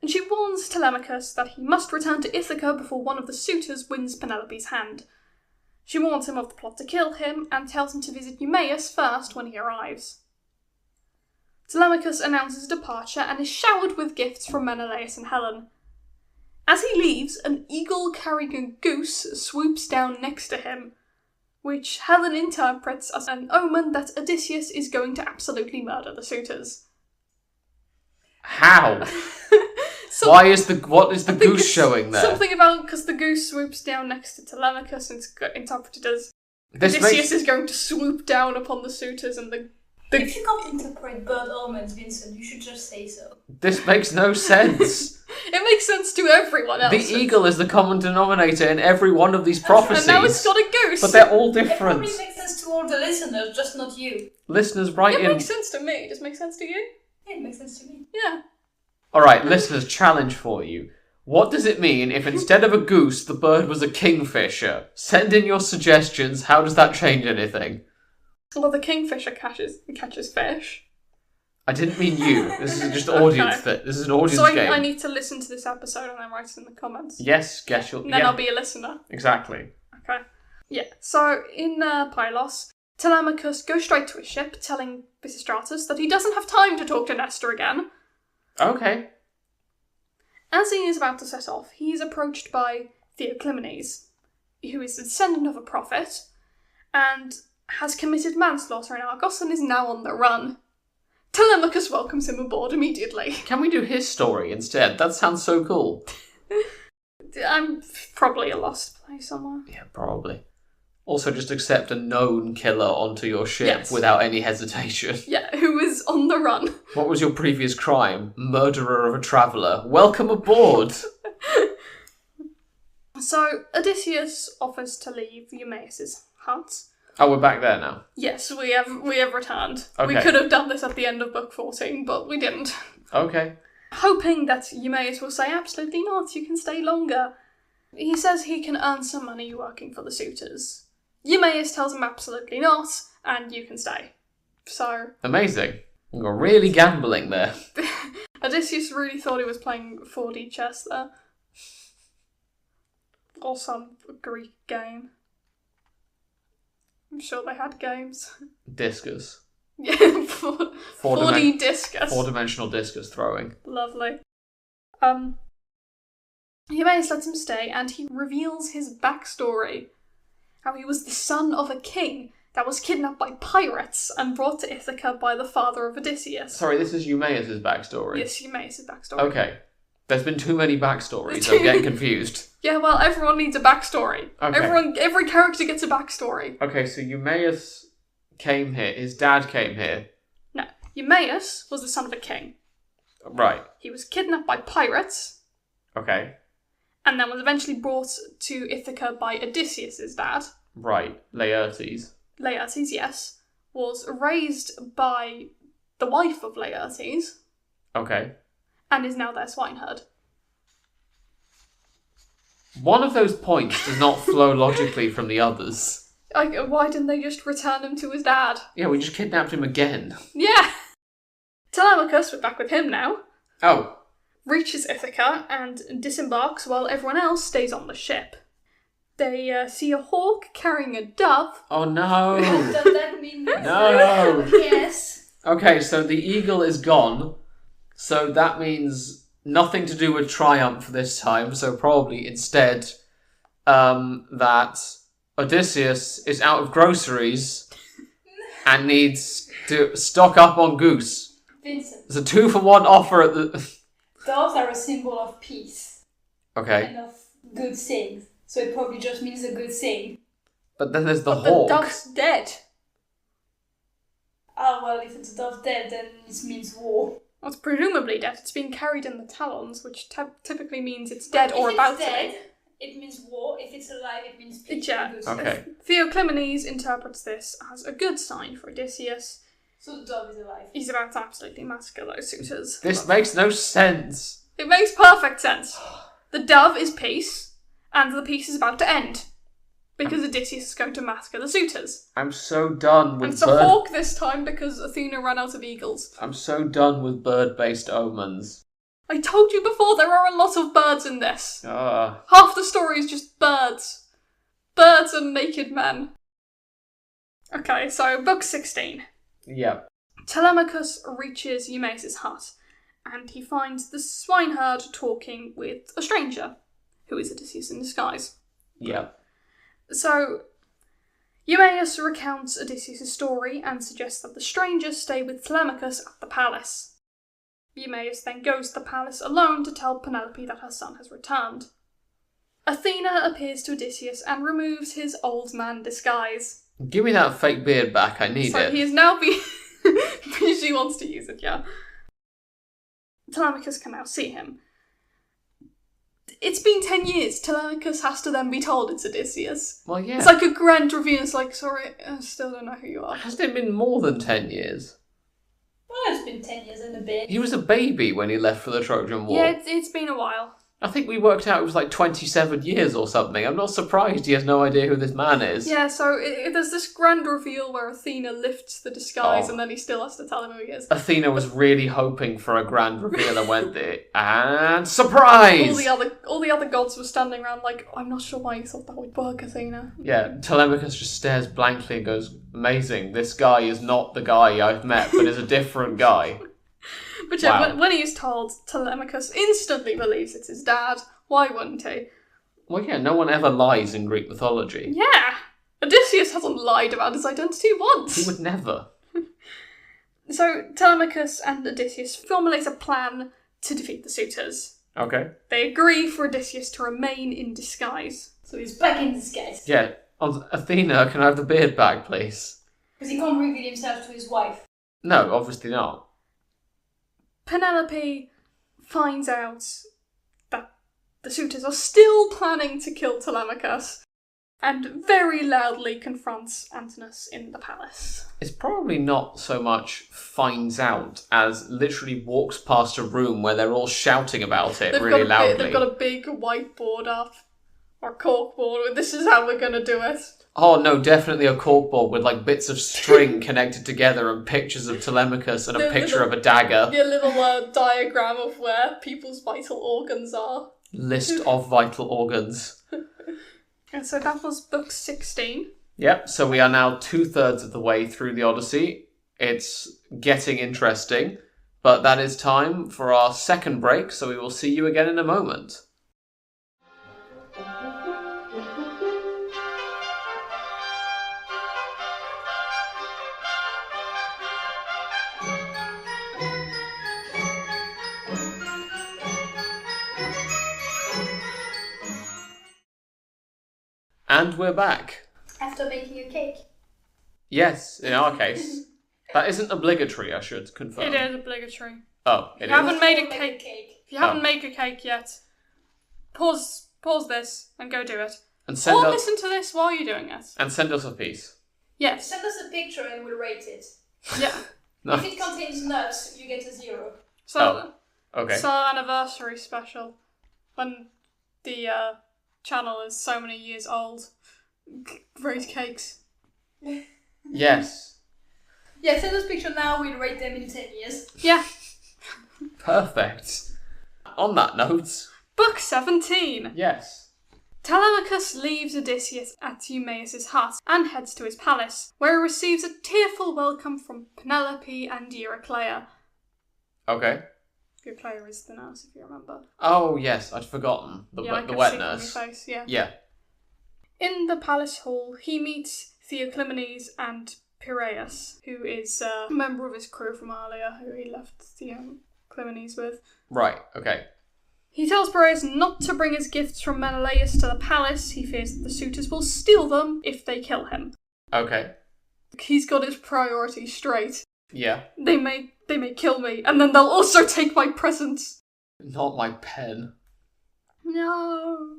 And she warns Telemachus that he must return to Ithaca before one of the suitors wins Penelope's hand. She warns him of the plot to kill him and tells him to visit Eumaeus first when he arrives. Telemachus announces his departure and is showered with gifts from Menelaus and Helen. As he leaves, an eagle carrying a goose swoops down next to him, which Helen interprets as an omen that Odysseus is going to absolutely murder the suitors. How? What is the goose showing there? Something about because the goose swoops down next to Telemachus and it's interpreted as Odysseus is going to swoop down upon the suitors and the... If you can't interpret bird omens, Vincent, you should just say so. This makes no sense. It makes sense to everyone else. The eagle is the common denominator in every one of these prophecies. And now it's got a goose. But they're all It different. probably makes sense to all the listeners, just not you. Listeners, write It in. makes sense to me. Does it make sense to you? Yeah, it makes sense to me. Yeah. Alright, listeners, challenge for you. What does it mean if instead of a goose, the bird was a kingfisher? Send in your suggestions. How does that change anything? Well, the kingfisher catches fish. I didn't mean you. This is just audience. This is an audience So game. I need to listen to this episode and then write it in the comments. Yes, guess you'll... And then I'll be a listener. Exactly. Okay. Yeah, so in Pylos, Telemachus goes straight to his ship, telling Pisistratus that he doesn't have time to talk to Nestor again. Okay. As he is about to set off, he is approached by Theoclymenes, who is the descendant of a prophet, and has committed manslaughter in Argos and is now on the run. Telemachus welcomes him aboard immediately. Can we do his story instead? That sounds so cool. I'm probably a lost place somewhere. Yeah, probably. Also, just accept a known killer onto your ship without any hesitation. Yeah, who is on the run. What was your previous crime? Murderer of a traveller. Welcome aboard! So, Odysseus offers to leave Eumaeus' hut. Oh, we're back there now. Yes, we have returned. Okay. We could have done this at the end of book 14, but we didn't. Okay. Hoping that Eumaeus will say, absolutely not, you can stay longer. He says he can earn some money working for the suitors. Eumaeus tells him absolutely not, and you can stay. So... Amazing. You're really gambling there. Odysseus really thought he was playing 4D chess there. Or some Greek game. I'm sure they had games. Discus. Yeah, 4D discus. Four-dimensional discus throwing. Lovely. Eumaeus lets him stay, and he reveals his backstory. How he was the son of a king that was kidnapped by pirates and brought to Ithaca by the father of Odysseus. Sorry, this is Eumaeus' backstory? Yes, Eumaeus' backstory. Okay. There's been too many backstories, I'm getting confused. Yeah, well, everyone needs a backstory. Okay. Every character gets a backstory. Okay, so Eumaeus came here, his dad came here. No, Eumaeus was the son of a king. Right. He was kidnapped by pirates. Okay. And then was eventually brought to Ithaca by Odysseus' dad. Right. Laertes. Laertes, yes. Was raised by the wife of Laertes. Okay. And is now their swineherd. One of those points does not flow logically from the others. Why didn't they just return him to his dad? Yeah, we just kidnapped him again. Yeah! Telemachus, we're back with him now, Oh. reaches Ithaca and disembarks while everyone else stays on the ship. They see a hawk carrying a dove. Oh no! Does that mean No! Yes. Okay, so the eagle is gone. So that means nothing to do with triumph this time. So probably instead that Odysseus is out of groceries and needs to stock up on goose. Vincent, It's a 2-for-1 offer at the... doves are a symbol of peace Okay, and of good things. So it probably just means a good thing. but then there's the But hawk. the dove's dead. Oh, well, if it's a dove dead, then it means war. Well, it's presumably dead. It's being carried in the talons, which typically means it's dead or if about it's to be. dead, it means war. If it's alive, it means peace. Yeah. and good Okay. Theoclimenes interprets this as a good sign for Odysseus. So the dove is alive. He's about to absolutely massacre those suitors. This makes no sense. It makes perfect sense. The dove is peace, and the peace is about to end. Because Odysseus is going to massacre the suitors. I'm so done And with it's a hawk this time because Athena ran out of eagles. I'm so done with bird-based omens. I told you before, there are a lot of birds in this. Ah. Half the story is just birds. Birds and naked men. Okay, so book 16. Yep. Telemachus reaches Eumaeus' hut, and he finds the swineherd talking with a stranger, who is Odysseus in disguise. Yep. So, Eumaeus recounts Odysseus' story and suggests that the stranger stay with Telemachus at the palace. Eumaeus then goes to the palace alone to tell Penelope that her son has returned. Athena appears to Odysseus and removes his old man disguise. Give me that fake beard back, I need So it. he is now she wants to use it, yeah. Telemachus can now see him. It's been 10 years. Telemachus has to then be told it's Odysseus. Well, yeah. It's like a grand reveal. It's like, sorry, I still don't know who you are. Hasn't it been more than 10 years? Well, it's been 10 years and a bit. He was a baby when he left for the Trojan War. Yeah, it's been a while. I think we worked out it was like 27 years or something. I'm not surprised he has no idea who this man is. Yeah, so there's this grand reveal where Athena lifts the disguise and then he still has to tell him who he is. Athena was really hoping for a grand reveal and went there. And surprise! All the other gods were standing around like, I'm not sure why you thought that would work, Athena. Yeah, Telemachus just stares blankly and goes, amazing, this guy is not the guy I've met, but is a different guy. But yeah, Wow. when he is told, Telemachus instantly believes it's his dad. Why wouldn't he? Well, yeah, no one ever lies in Greek mythology. Yeah! Odysseus hasn't lied about his identity once. He would never. So Telemachus and Odysseus formulate a plan to defeat the suitors. Okay. They agree for Odysseus to remain in disguise. So he's back in disguise. Yeah, Athena, can I have the beard back, please? Because he can't reveal himself to his wife. No, obviously not. Penelope finds out that the suitors are still planning to kill Telemachus and very loudly confronts Antinous in the palace. It's probably not so much finds out as literally walks past a room where they're all shouting about it really loudly. They've got a big whiteboard up, or corkboard, with this is how we're going to do it. Oh no, definitely a corkboard with like bits of string connected together and pictures of Telemachus and a picture of a dagger. Your little diagram of where people's vital organs are. List of vital organs. And so that was book 16. Yep, so we are now 2/3 of the way through the Odyssey. It's getting interesting, but that is time for our second break, so we will see you again in a moment. And we're back. After making a cake. Yes, in our case. That isn't obligatory, I should confirm. It is obligatory. Oh, it If is? you haven't made a Make cake, if you haven't Oh. made a cake yet, pause this and go do it. And send Or us listen to this while you're doing it. a piece. Yes. Send us a picture and we'll rate it. Yeah. No. If it contains nuts, you get a 0. So, Okay. it's our anniversary special. When the channel is so many years old. Rate cakes. Yes. Yeah, send us picture now, we'll rate them in 10 years. Yeah. Perfect. On that note... Book 17. Yes. Telemachus leaves Odysseus at Eumaeus' hut and heads to his palace, where he receives a tearful welcome from Penelope and Eurycleia. Okay. Eurycleia is the nurse, if you remember. Oh, yes, I'd forgotten. The wet nurse. Face, yeah. Yeah. In the palace hall, he meets Theoclymenes and Piraeus, who is a member of his crew from earlier, who he left Theoclymenes with. Right, okay. He tells Piraeus not to bring his gifts from Menelaus to the palace. He fears that the suitors will steal them if they kill him. Okay. He's got his priorities straight. Yeah. They may kill me, and then they'll also take my presents. Not my pen. No.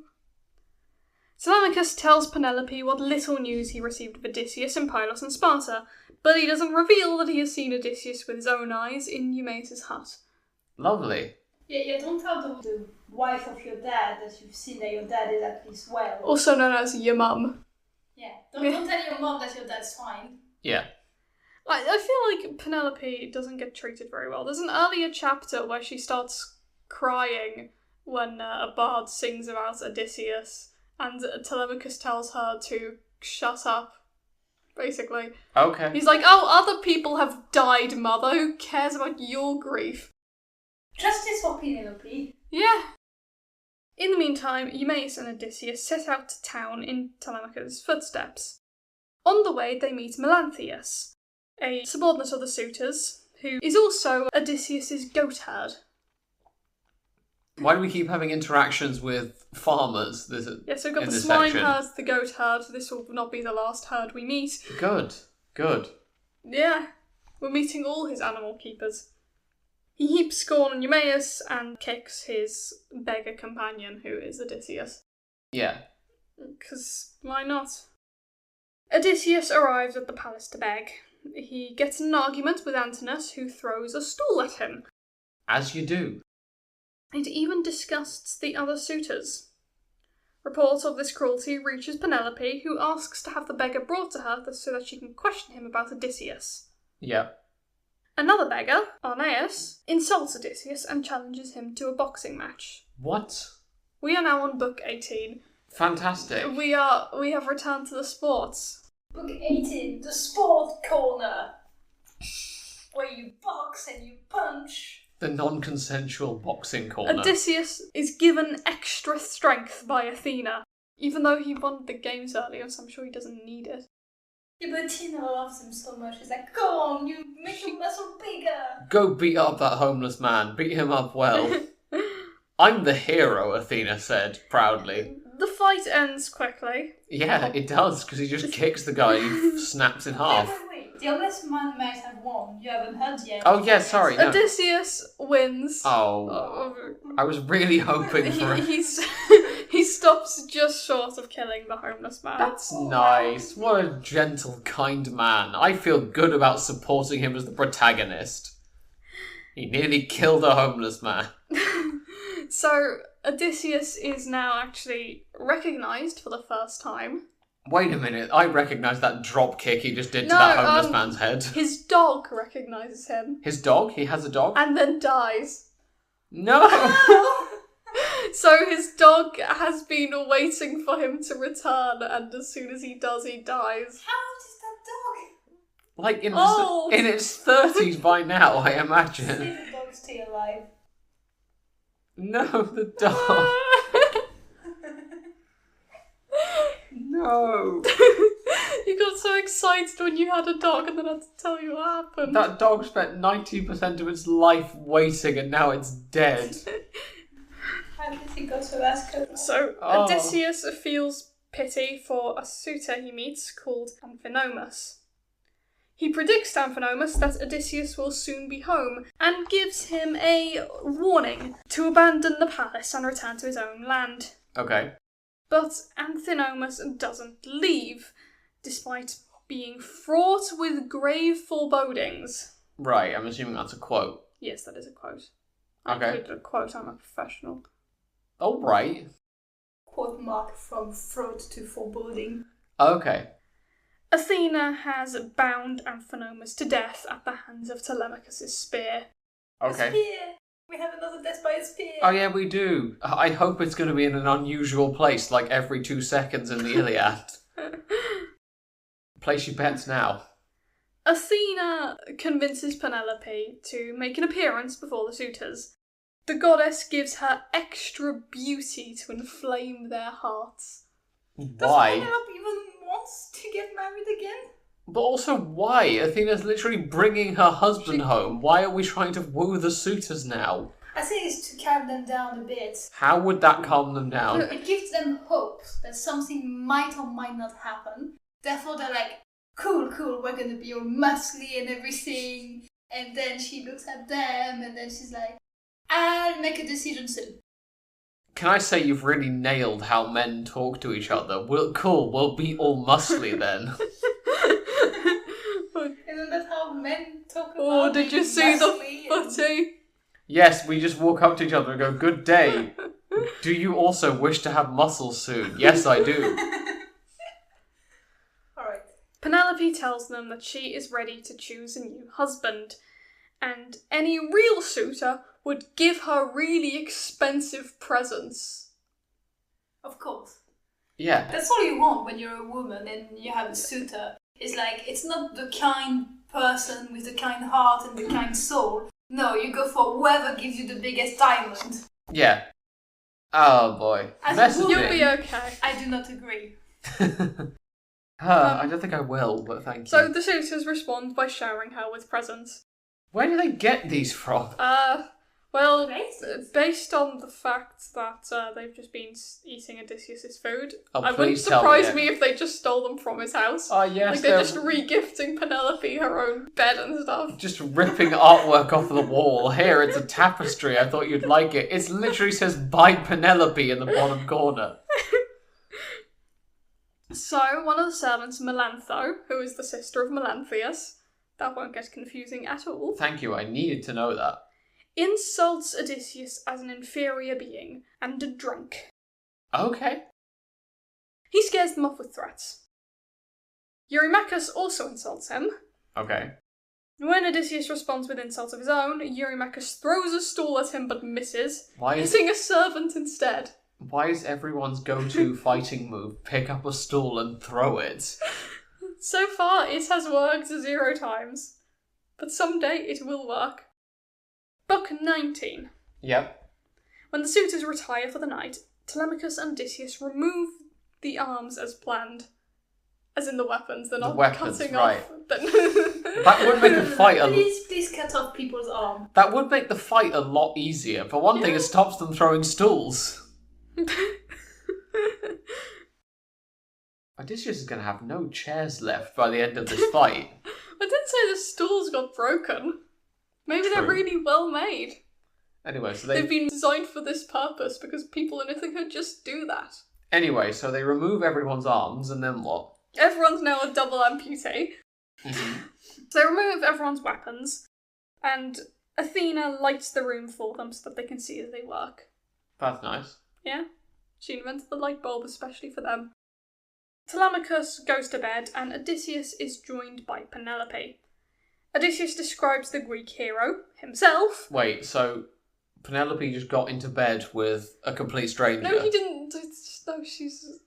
Telemachus tells Penelope what little news he received of Odysseus in Pylos and Sparta, but he doesn't reveal that he has seen Odysseus with his own eyes in Eumaeus' hut. Lovely. Yeah, don't tell the wife of your dad that you've seen that your dad is at least well. Also known as your mum. Yeah, don't tell your mom that your dad's fine. Yeah. I feel like Penelope doesn't get treated very well. There's an earlier chapter where she starts crying when a bard sings about Odysseus, and Telemachus tells her to shut up, basically. Okay. He's like, oh, other people have died, mother. Who cares about your grief? Justice for Penelope. Yeah. In the meantime, Eumaeus and Odysseus set out to town in Telemachus' footsteps. On the way, they meet Melanthius, a subordinate of the suitors, who is also Odysseus' goatherd. Why do we keep having interactions with farmers? Yeah, so we've got the swine herd, the goat herd. This will not be the last herd we meet. Good. Yeah, we're meeting all his animal keepers. He heaps scorn on Eumaeus and kicks his beggar companion, who is Odysseus. Yeah. Because why not? Odysseus arrives at the palace to beg. He gets in an argument with Antinous, who throws a stool at him. As you do. It even disgusts the other suitors. Report of this cruelty reaches Penelope, who asks to have the beggar brought to her so that she can question him about Odysseus. Yeah. Another beggar, Arneus, insults Odysseus and challenges him to a boxing match. What? We are now on book 18. Fantastic. We have returned to the sports. Book 18, the sport corner. Where you box and you punch. The non-consensual boxing corner. Odysseus is given extra strength by Athena, even though he won the games earlier, so I'm sure he doesn't need it. Yeah, but Athena loves him so much. She's like, go on, you make your muscle bigger. Go beat up that homeless man. Beat him up well. I'm the hero, Athena said, proudly. The fight ends quickly. Yeah, it does, because he just kicks the guy and snaps in half. Wait. The homeless man might have won. You haven't heard yet. Oh, yeah, sorry. No. Odysseus wins. Oh. I was really hoping for it. He stops just short of killing the homeless man. That's nice. What a gentle, kind man. I feel good about supporting him as the protagonist. He nearly killed a homeless man. So, Odysseus is now actually recognised for the first time. Wait a minute, I recognise that drop kick he just did to that homeless man's head. His dog recognises him. His dog? He has a dog? And then dies. No! So his dog has been waiting for him to return, and as soon as he does, he dies. How old is that dog? Like in its 30s by now, I imagine. Is the dog still alive? No, the dog. No. You got so excited when you had a dog and then I had to tell you what happened. That dog spent 90% of its life waiting and now it's dead. How did he go to Alaska? So, Odysseus feels pity for a suitor he meets called Amphinomus. He predicts to Amphinomus that Odysseus will soon be home and gives him a warning to abandon the palace and return to his own land. Okay. But Amphinomus doesn't leave, despite being fraught with grave forebodings. Right, I'm assuming that's a quote. Yes, that is a quote. Okay. I could a quote, I'm a professional. Oh, right. Quote mark from fraud to foreboding. Okay. Athena has bound Amphinomus to death at the hands of Telemachus' spear. Okay. A spear! We have another death by a spear! Oh yeah, we do. I hope it's going to be in an unusual place, like every 2 seconds in the Iliad. Place your bets now. Athena convinces Penelope to make an appearance before the suitors. The goddess gives her extra beauty to inflame their hearts. Does Why? Penelope even wants to get married again? But also, why? Athena's literally bringing her husband home. Why are we trying to woo the suitors now? I think it's to calm them down a bit. How would that calm them down? It gives them hope that something might or might not happen. Therefore, they're like, cool, we're gonna be all muscly and everything. And then she looks at them and then she's like, I'll make a decision soon. Can I say you've really nailed how men talk to each other? We'll be all muscly then. Isn't that how men talk about Oh, did you being see the muscly and- footy? Yes, we just walk up to each other and go, good day. Do you also wish to have muscles soon? Yes, I do. Alright. Penelope tells them that she is ready to choose a new husband, and any real suitor would give her really expensive presents. Of course. Yeah. That's all you want when you're a woman and you have a suitor. It's like, it's not the kind person with the kind heart and the kind soul. No, you go for whoever gives you the biggest diamond. Yeah. Oh boy. As a Messaging. woman- You'll be okay. I do not agree. I don't think I will, but thank you. So the suitors respond by showering her with presents. Where do they get these from? Well, Raisins? based on the fact that they've just been eating Odysseus' food, Oh, it wouldn't please tell surprise me. me if they just stole them from his house. Oh yes, Like they're just re-gifting Penelope her own bed and stuff. just ripping artwork off the wall. Here, it's a tapestry. I thought you'd like it. It literally says "By Penelope" in the bottom corner. So, one of the servants, Melantho, who is the sister of Melanthius, that won't get confusing at all, Thank you. I needed to know that. insults Odysseus as an inferior being and a drunk. Okay. He scares them off with threats. Eurymachus also insults him. Okay. When Odysseus responds with insults of his own, Eurymachus throws a stool at him but misses, Why is hitting a servant instead. everyone's go-to fighting move pick up a stool and throw it? So far, it has worked 0 times, but someday it will work. Book 19. Yep. When the suitors retire for the night, Telemachus and Odysseus remove the arms as planned. As in the weapons, they're not weapons, cutting right. off. That would make the fight Please cut off people's arm. That would make the fight a lot easier. For one thing, it stops them throwing stools. Odysseus is going to have no chairs left by the end of this fight. I didn't say the stools got broken. Maybe they're True. really well made. Anyway, so They've been designed for this purpose because people in Ithaca just do that. so they remove everyone's arms, and then what? Everyone's now a double amputee. So they remove everyone's weapons, and Athena lights the room for them so that they can see as they work. That's nice. Yeah? She invented the light bulb especially for them. Telemachus goes to bed, and Odysseus is joined by Penelope. Odysseus describes the Greek hero, himself. Wait, so Penelope just got into bed with a complete stranger? No, he didn't.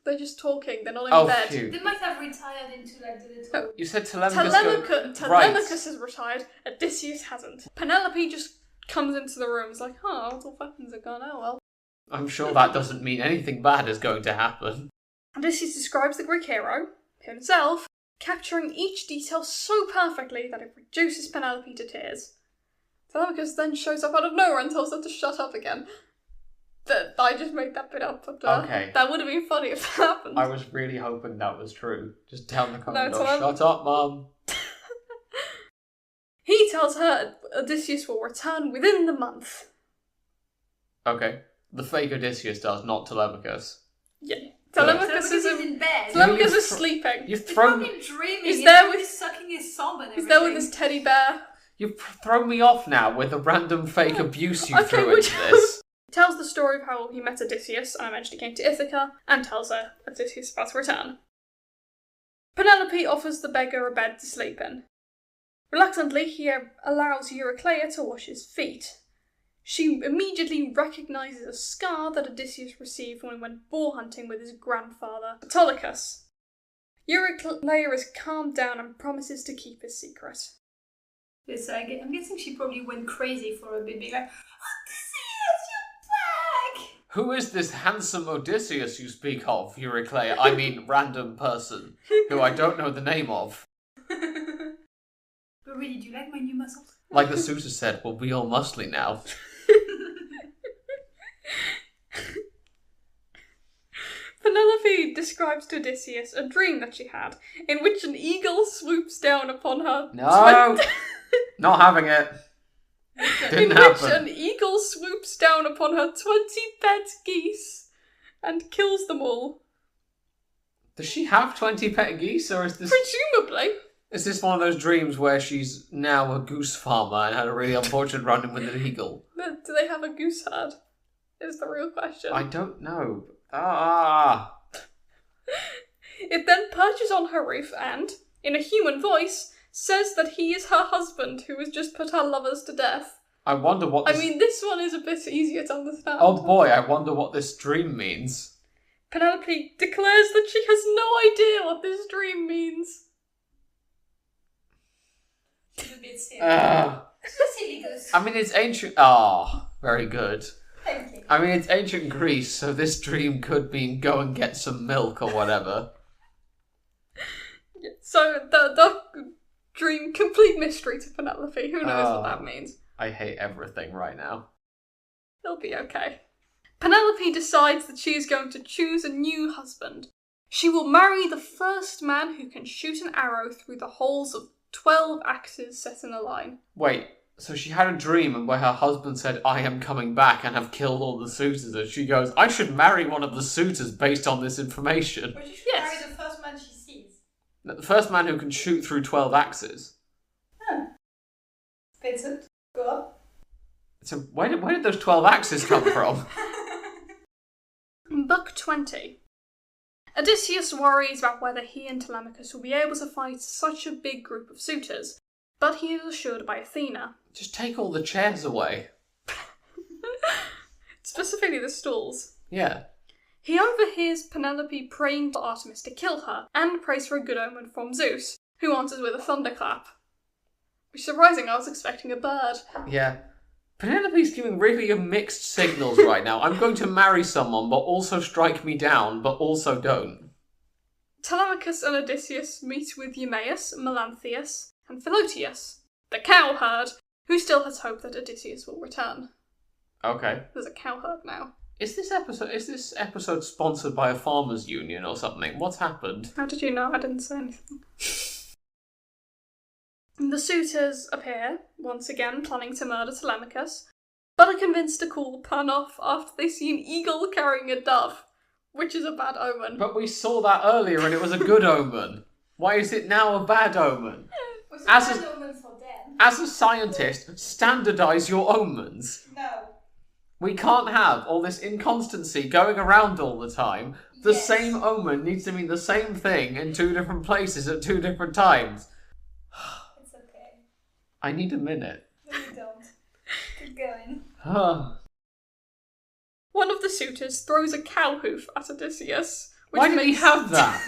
They're just talking, they're not in bed. phew. They might have retired into like the little... You said Telemachus go... Telemachus has retired, Odysseus hasn't. Penelope just comes into the room and is like, oh, all the weapons are gone, oh well. I'm sure that doesn't mean anything bad is going to happen. Odysseus describes the Greek hero, himself, capturing each detail so perfectly that it reduces Penelope to tears. Telemachus then shows up out of nowhere and tells her to shut up again. I just made that bit up, but Okay. That would have been funny if that happened. I was really hoping that was true. Just tell the corridor, No, shut up, Mum. He tells her Odysseus will return within the month. Okay. The fake Odysseus does, not Telemachus. Yeah. Telemachus Telemachus is in bed. Telemachus You've is sleeping. You've He's thrown probably dreaming. He's there probably with- sucking his thumb and everything. He's there with his teddy bear. You've thrown me off now with the random fake abuse you Okay, threw would into you- this. Tells the story of how he met Odysseus and eventually came to Ithaca, and tells her Odysseus is about to return. Penelope offers the beggar a bed to sleep in. Reluctantly, he allows Eurycleia to wash his feet. She immediately recognises a scar that Odysseus received when he went boar hunting with his grandfather, Autolycus. Eurycleia is calmed down and promises to keep his secret. Yes, I'm guessing she probably went crazy for a bit, being like, Odysseus, you're back! Who is this handsome Odysseus you speak of, Eurycleia? I mean, random person, who I don't know the name of. But really, do you like my new muscles? Like the suitor said, we'll be all muscly now. Penelope describes to Odysseus a dream that she had, in which an eagle swoops down upon her. No! Not having it. Didn't happen. Which an eagle swoops down upon her 20 pet geese and kills them all. Does she have 20 pet geese, or is this... Presumably. Is this one of those dreams where she's now a goose farmer and had a really unfortunate run-in with an eagle? Do they have a goose herd? Is the real question. I don't know. It then perches on her roof and, in a human voice, says that he is her husband who has just put her lovers to death. I wonder what I mean, this one is a bit easier to understand. Oh boy, I wonder what this dream means. Penelope declares that she has no idea what this dream means. She's a bit silly. Silly goose. I mean, it's ancient... very good. Thank you. I mean, it's ancient Greece, so this dream could mean go and get some milk or whatever. So, the dream, complete mystery to Penelope. Who knows what that means? I hate everything right now. It'll be okay. Penelope decides that she is going to choose a new husband. She will marry the first man who can shoot an arrow through the holes of 12 axes set in a line. Wait, so she had a dream where her husband said, I am coming back and have killed all the suitors, and she goes, I should marry one of the suitors based on this information. Or she should Yes. marry the first man she sees. The first man who can shoot through 12 axes. Huh. Vincent, go on. So where did those 12 axes come from? Book 20. Odysseus worries about whether he and Telemachus will be able to fight such a big group of suitors, but he is assured by Athena. Just take all the chairs away. Specifically the stools. Yeah. He overhears Penelope praying to Artemis to kill her, and prays for a good omen from Zeus, who answers with a thunderclap. Which is surprising, I was expecting a bird. Yeah. Penelope's giving really mixed signals right now. I'm going to marry someone, but also strike me down, but also don't. Telemachus and Odysseus meet with Eumaeus, Melanthius, and Philotius, the cowherd, who still has hope that Odysseus will return. Okay. There's a cowherd now. Is this episode sponsored by a farmers' union or something? What's happened? How did you know? I didn't say anything. The suitors appear, once again planning to murder Telemachus, but are convinced to call the plan off after they see an eagle carrying a dove, which is a bad omen. But we saw that earlier and it was a good omen. Why is it now a bad omen? Was it As a a- bad omen for them? As a scientist, standardise your omens. No. We can't have all this inconstancy going around all the time. The Yes. same omen needs to mean the same thing in two different places at two different times. It's okay. I need a minute. No, you don't. Keep going. One of the suitors throws a cow hoof at Odysseus. Why did he have that?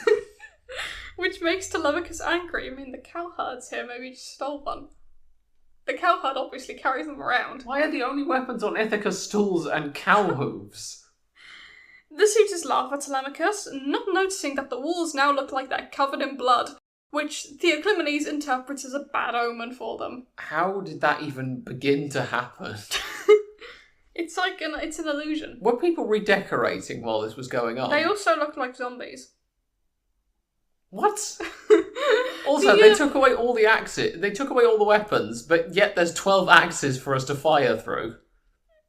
Which makes Telemachus angry. I mean, the cowherd's here, maybe he just stole one. The cowherd obviously carries them around. Why are the only weapons on Ithaca stools and cow hooves? The suitors laugh at Telemachus, not noticing that the walls now look like they're covered in blood, which Theoclymenes interprets as a bad omen for them. How did that even begin to happen? It's an illusion. Were people redecorating while this was going on? They also look like zombies. What? Also, they took away all the axes. They took away all the weapons, but yet there's 12 axes for us to fire through.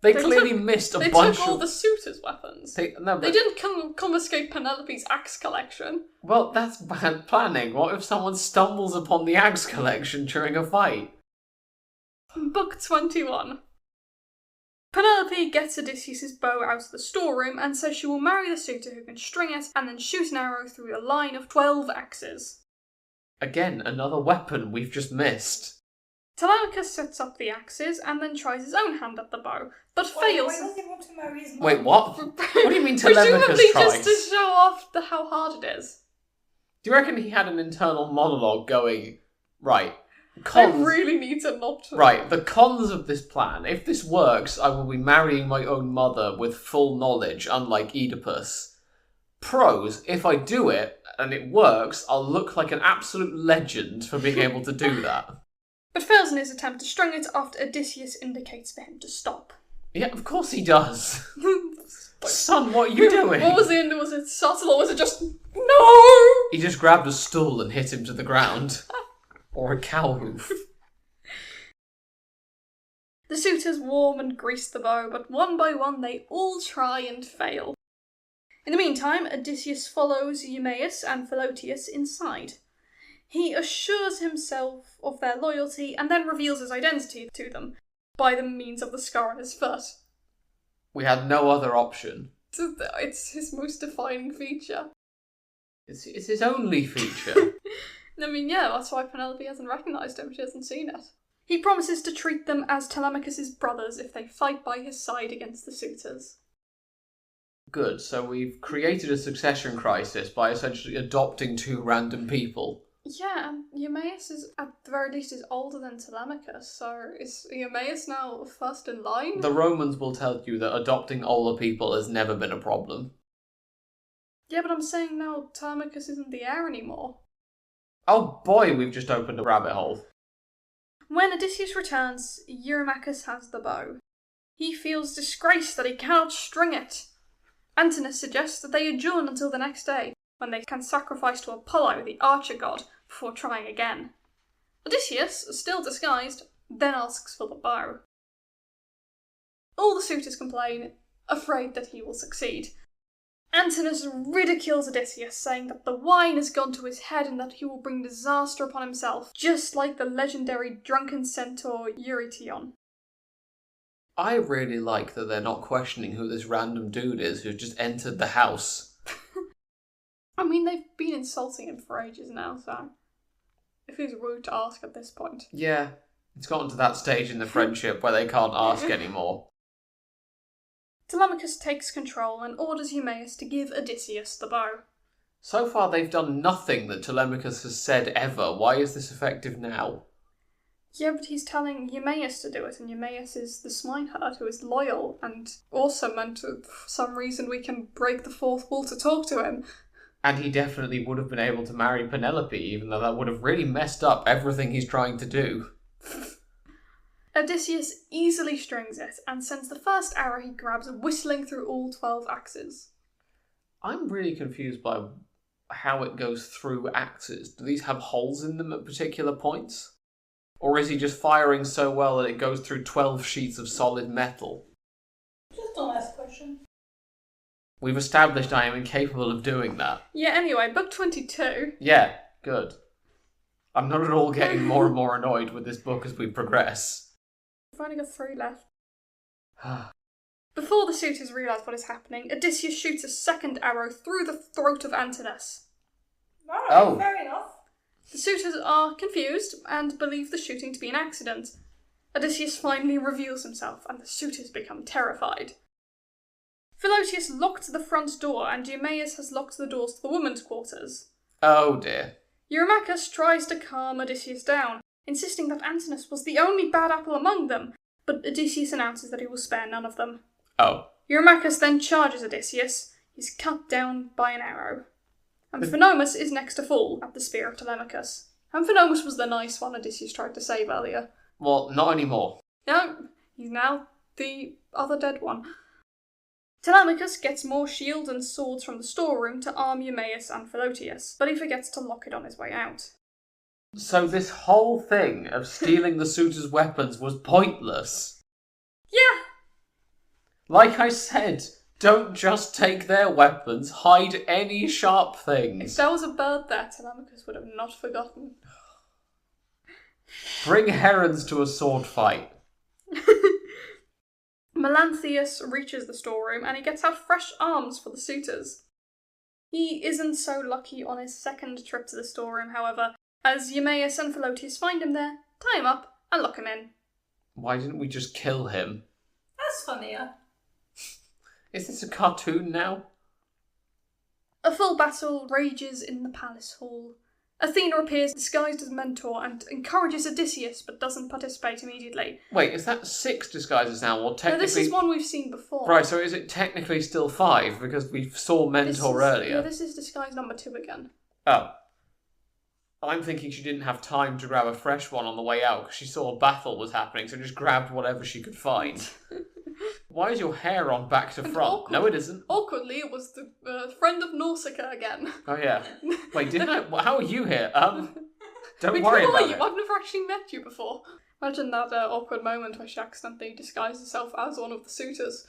They clearly missed a They bunch took all of... the suitors' weapons. They didn't confiscate Penelope's axe collection. Well, that's bad planning. What if someone stumbles upon the axe collection during a fight? Book 21. Penelope gets Odysseus' bow out of the storeroom and says she will marry the suitor who can string it and then shoot an arrow through a line of 12 axes. Again, another weapon we've just missed. Telemachus sets up the axes and then tries his own hand at the bow, but fails. Why does he want to marry his mom? Wait, what? What do you mean Telemachus Presumably tries? just to show off how hard it is. Do you reckon he had an internal monologue going, right, I cons... really need to not... Right, the cons of this plan. If this works, I will be marrying my own mother with full knowledge, unlike Oedipus. Pros, if I do it, and it works, I'll look like an absolute legend for being able to do that. But fails in his attempt to string it after Odysseus indicates for him to stop. Yeah, of course he does. Son, what are you doing? What was the end? Was it subtle or was it just... No! He just grabbed a stool and hit him to the ground. Or a cow hoof. The suitors warm and grease the bow, but one by one they all try and fail. In the meantime, Odysseus follows Eumaeus and Philoetius inside. He assures himself of their loyalty and then reveals his identity to them by the means of the scar on his foot. We had no other option. It's his most defining feature. It's his only feature. I mean, yeah, that's why Penelope hasn't recognised him. She hasn't seen it. He promises to treat them as Telemachus' brothers if they fight by his side against the suitors. Good, so we've created a succession crisis by essentially adopting two random people. Yeah, and Eumaeus is, at the very least, is older than Telemachus, so is Eumaeus now first in line? The Romans will tell you that adopting older people has never been a problem. Yeah, but I'm saying now Telemachus isn't the heir anymore. Oh boy, we've just opened a rabbit hole. When Odysseus returns, Eurymachus has the bow. He feels disgraced that he cannot string it. Antinous suggests that they adjourn until the next day, when they can sacrifice to Apollo, the archer god, before trying again. Odysseus, still disguised, then asks for the bow. All the suitors complain, afraid that he will succeed. Antinous ridicules Odysseus, saying that the wine has gone to his head and that he will bring disaster upon himself, just like the legendary drunken centaur Eurytion. I really like that they're not questioning who this random dude is who just entered the house. I mean, they've been insulting him for ages now, so if he's rude to ask at this point. Yeah, it's gotten to that stage in the friendship where they can't ask anymore. Telemachus takes control and orders Eumaeus to give Odysseus the bow. So far they've done nothing that Telemachus has said ever. Why is this effective now? Yeah, but he's telling Eumaeus to do it, and Eumaeus is the swineherd who is loyal and also meant to, for some reason, we can break the fourth wall to talk to him. And he definitely would have been able to marry Penelope, even though that would have really messed up everything he's trying to do. Odysseus easily strings it and sends the first arrow he grabs whistling through all 12 axes. I'm really confused by how it goes through axes. Do these have holes in them at particular points? Or is he just firing so well that it goes through 12 sheets of solid metal? Just don't ask a question. We've established I am incapable of doing that. Yeah, anyway, book 22. Yeah, good. I'm not at all getting more and more annoyed with this book as we progress. We've only got 3 left. Before the suitors realise what is happening, Odysseus shoots a second arrow through the throat of Antinous. Alright, fair enough. The suitors are confused and believe the shooting to be an accident. Odysseus finally reveals himself and the suitors become terrified. Philoetius locked the front door and Eumaeus has locked the doors to the women's quarters. Oh dear. Eurymachus tries to calm Odysseus down, insisting that Antinous was the only bad apple among them, but Odysseus announces that he will spare none of them. Oh. Eurymachus then charges Odysseus. He's cut down by an arrow. Amphinomus is next to fall at the spear of Telemachus. Amphinomus was the nice one Odysseus tried to save earlier. Well, not anymore. No, he's now the other dead one. Telemachus gets more shields and swords from the storeroom to arm Eumaeus and Philoetius, but he forgets to lock it on his way out. So this whole thing of stealing the suitors' weapons was pointless. Yeah! Like I said, don't just take their weapons, hide any sharp If things. there was a bird there, Telemachus would have not forgotten. Bring herons to a sword fight. Melanthius reaches the storeroom and he gets out fresh arms for the suitors. He isn't so lucky on his second trip to the storeroom, however, As Eumaeus and Philotius find him there, tie him up, and lock him in. Why didn't we just kill him? That's funnier. Is this a cartoon now? A full battle rages in the palace hall. Athena appears disguised as Mentor and encourages Odysseus, but doesn't participate immediately. Wait, is that 6 disguises now, or technically... No, this is one we've seen before. Right, so is it technically still 5, because we saw Mentor earlier? Yeah, this is disguise number 2 again. Oh. I'm thinking she didn't have time to grab a fresh one on the way out, because she saw a battle was happening, so just grabbed whatever she could find. Why is your hair on back to front? No, it isn't. Awkwardly, it was the friend of Nausicaa again. Oh, yeah. Wait, didn't I... How are you here? Don't worry about it. I've never actually met you before. Imagine that awkward moment where she accidentally disguised herself as one of the suitors.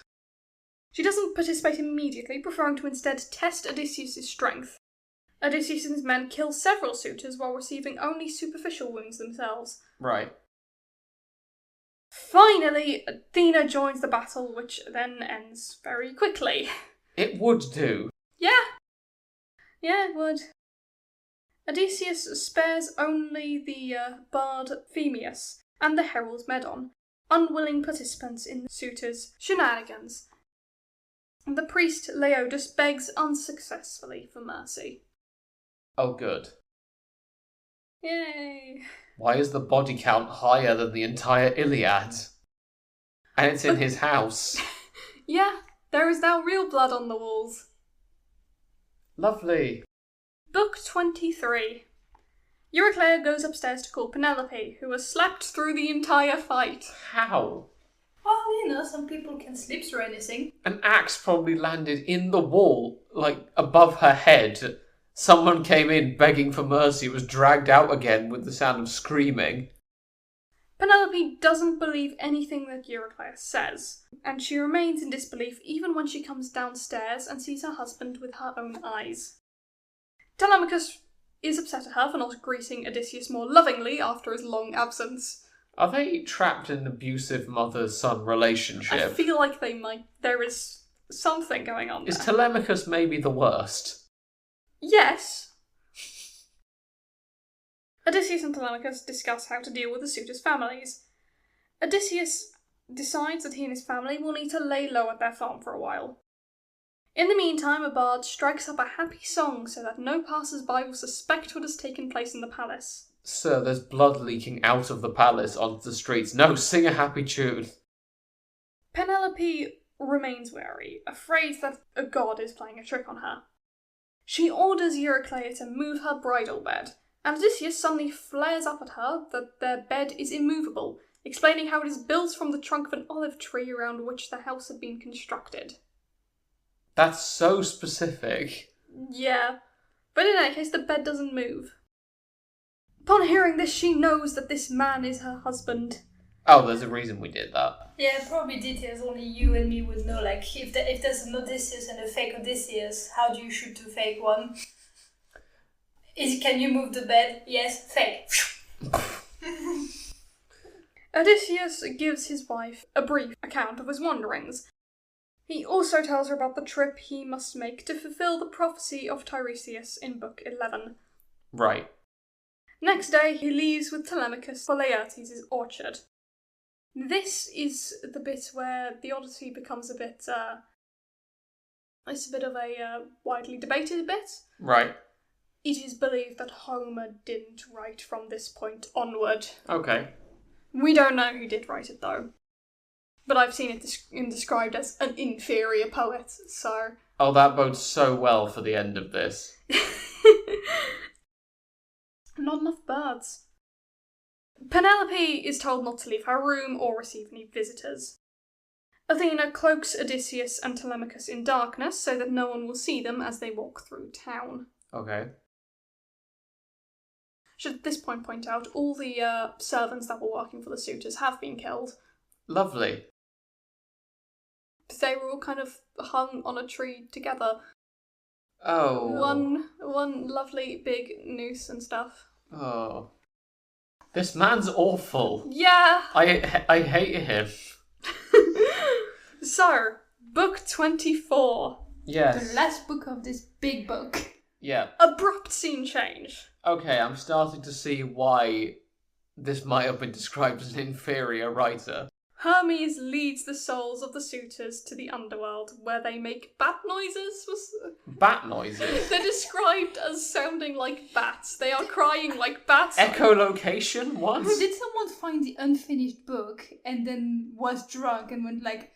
She doesn't participate immediately, preferring to instead test Odysseus' strength. Odysseus and his men kill several suitors while receiving only superficial wounds themselves. Right. Finally, Athena joins the battle, which then ends very quickly. It would do. Yeah, it would. Odysseus spares only the bard Phemius and the herald Medon, unwilling participants in the suitors' shenanigans. The priest Leodus begs unsuccessfully for mercy. Oh, good. Yay! Why is the body count higher than the entire Iliad? And it's in his house. Yeah, there is now real blood on the walls. Lovely. Book 23. Eurycleia goes upstairs to call Penelope, who has slept through the entire fight. How? Well, some people can sleep through anything. An axe probably landed in the wall, like above her head. Someone came in begging for mercy, was dragged out again with the sound of screaming. Penelope doesn't believe anything that Eurycleia says, and she remains in disbelief even when she comes downstairs and sees her husband with her own eyes. Telemachus is upset at her for not greeting Odysseus more lovingly after his long absence. Are they trapped in an abusive mother-son relationship? I feel like there is something going on there. Is Telemachus maybe the worst? Yes. Odysseus and Telemachus discuss how to deal with the suitors' families. Odysseus decides that he and his family will need to lay low at their farm for a while. In the meantime, a bard strikes up a happy song so that no passers-by will suspect what has taken place in the palace. Sir, there's blood leaking out of the palace onto the streets. No, sing a happy tune. Penelope remains wary, afraid that a god is playing a trick on her. She orders Eurycleia to move her bridal bed, and Odysseus suddenly flares up at her that their bed is immovable, explaining how it is built from the trunk of an olive tree around which the house had been constructed. That's so specific. Yeah, but in any case, the bed doesn't move. Upon hearing this, she knows that this man is her husband. Oh, there's a reason we did that. Yeah, probably details only you and me would know. Like, if there's an Odysseus and a fake Odysseus, how do you shoot a fake one? Can you move the bed? Yes, fake. Odysseus gives his wife a brief account of his wanderings. He also tells her about the trip he must make to fulfill the prophecy of Tiresias in Book 11. Right. Next day, he leaves with Telemachus for Laertes' orchard. This is the bit where the Odyssey becomes a bit, it's a bit of a widely debated bit. Right. It is believed that Homer didn't write from this point onward. Okay. We don't know who did write it, though. But I've seen it described as an inferior poet, so... Oh, that bodes so well for the end of this. Not enough birds. Penelope is told not to leave her room or receive any visitors. Athena cloaks Odysseus and Telemachus in darkness so that no one will see them as they walk through town. Okay. Should at this point out, all the servants that were working for the suitors have been killed. Lovely. They were all kind of hung on a tree together. Oh. One lovely big noose and stuff. Oh. This man's awful. Yeah! I hate him. So, book 24. Yes. The last book of this big book. Yeah. Abrupt scene change. Okay, I'm starting to see why this might have been described as an inferior writer. Hermes leads the souls of the suitors to the underworld, where they make bat noises. Bat noises? They're described as sounding like bats. They are crying like bats. Echolocation? What? Did someone find the unfinished book and then was drunk and went like,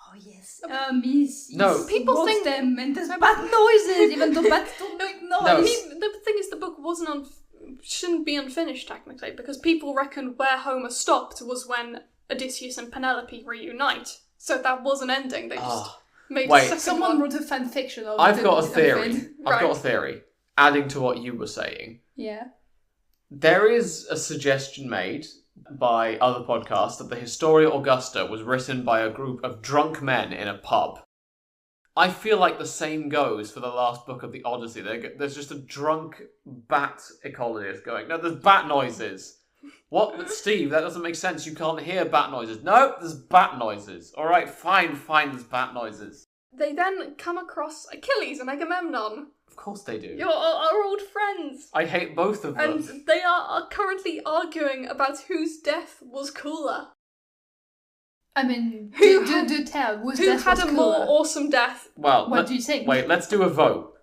oh yes, Miss. No. People think them and there's bat noises, even though bats don't make noise. No. The thing is, the book shouldn't be unfinished technically, because people reckon where Homer stopped was when Odysseus and Penelope reunite. So that was an ending. They just made a second Someone one. wrote a fan fiction of I've it. got a theory. I've Right. got a theory. Adding to what you were saying. Yeah. There is a suggestion made by other podcasts that the Historia Augusta was written by a group of drunk men in a pub. I feel like the same goes for the last book of the Odyssey. There's just a drunk bat ecologist going, no, there's bat noises. What? But Steve, that doesn't make sense. You can't hear bat noises. No, there's bat noises. All right, fine, there's bat noises. They then come across Achilles and Agamemnon, Of course they do. our old friends. I hate both of them. And they are currently arguing about whose death was cooler. I mean, Who do tell. Who had a more awesome death? Well, What do you think? Wait, let's do a vote.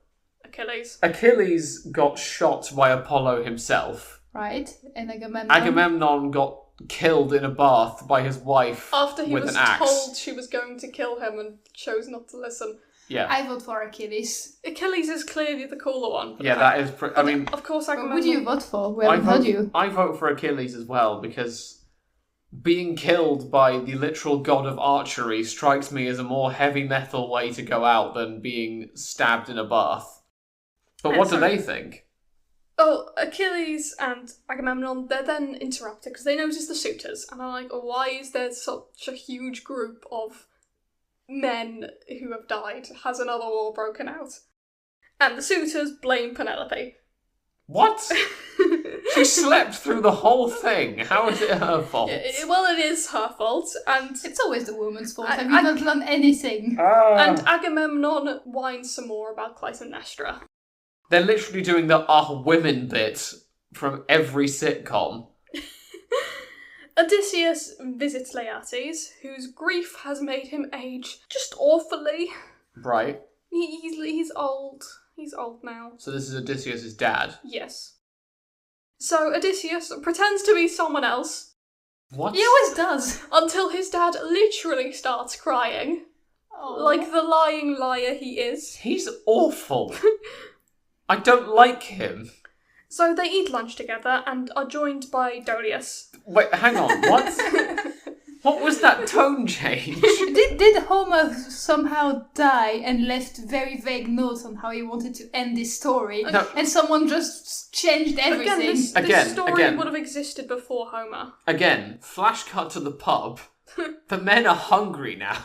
Achilles. Achilles got shot by Apollo himself. Right? And Agamemnon. Agamemnon got killed in a bath by his wife After he with was an axe. told she was going to kill him and chose not to listen. Yeah. I vote for Achilles. Achilles is clearly the cooler one. Yeah, that is... I mean, Of course, Well, Agamemnon. who do you vote for? We haven't heard you. I vote for Achilles as well, because being killed by the literal god of archery strikes me as a more heavy metal way to go out than being stabbed in a bath. But what do they think? Oh, Achilles and Agamemnon, they're then interrupted because they notice the suitors. And I'm like, oh, why is there such a huge group of men who have died? Has another war broken out? And the suitors blame Penelope. What? She slept through the whole thing. How is it her fault? Well, it is her fault, and It's always the woman's fault. I- Have you not learned anything? and Agamemnon whines some more about Clytemnestra. They're literally doing the women bit from every sitcom. Odysseus visits Laertes, whose grief has made him age just awfully. Right. He's old. He's old now. So this is Odysseus' dad. Yes. So Odysseus pretends to be someone else What? He always does. until his dad literally starts crying. Oh. Like the lying liar he is. He's awful. I don't like him. So they eat lunch together and are joined by Dolius. Wait, hang on, what? What was that tone change? Did Homer somehow die and left very vague notes on how he wanted to end this story? No. And someone just changed everything? This story Again. would have existed before Homer. Again, flash cut to the pub. The men are hungry now.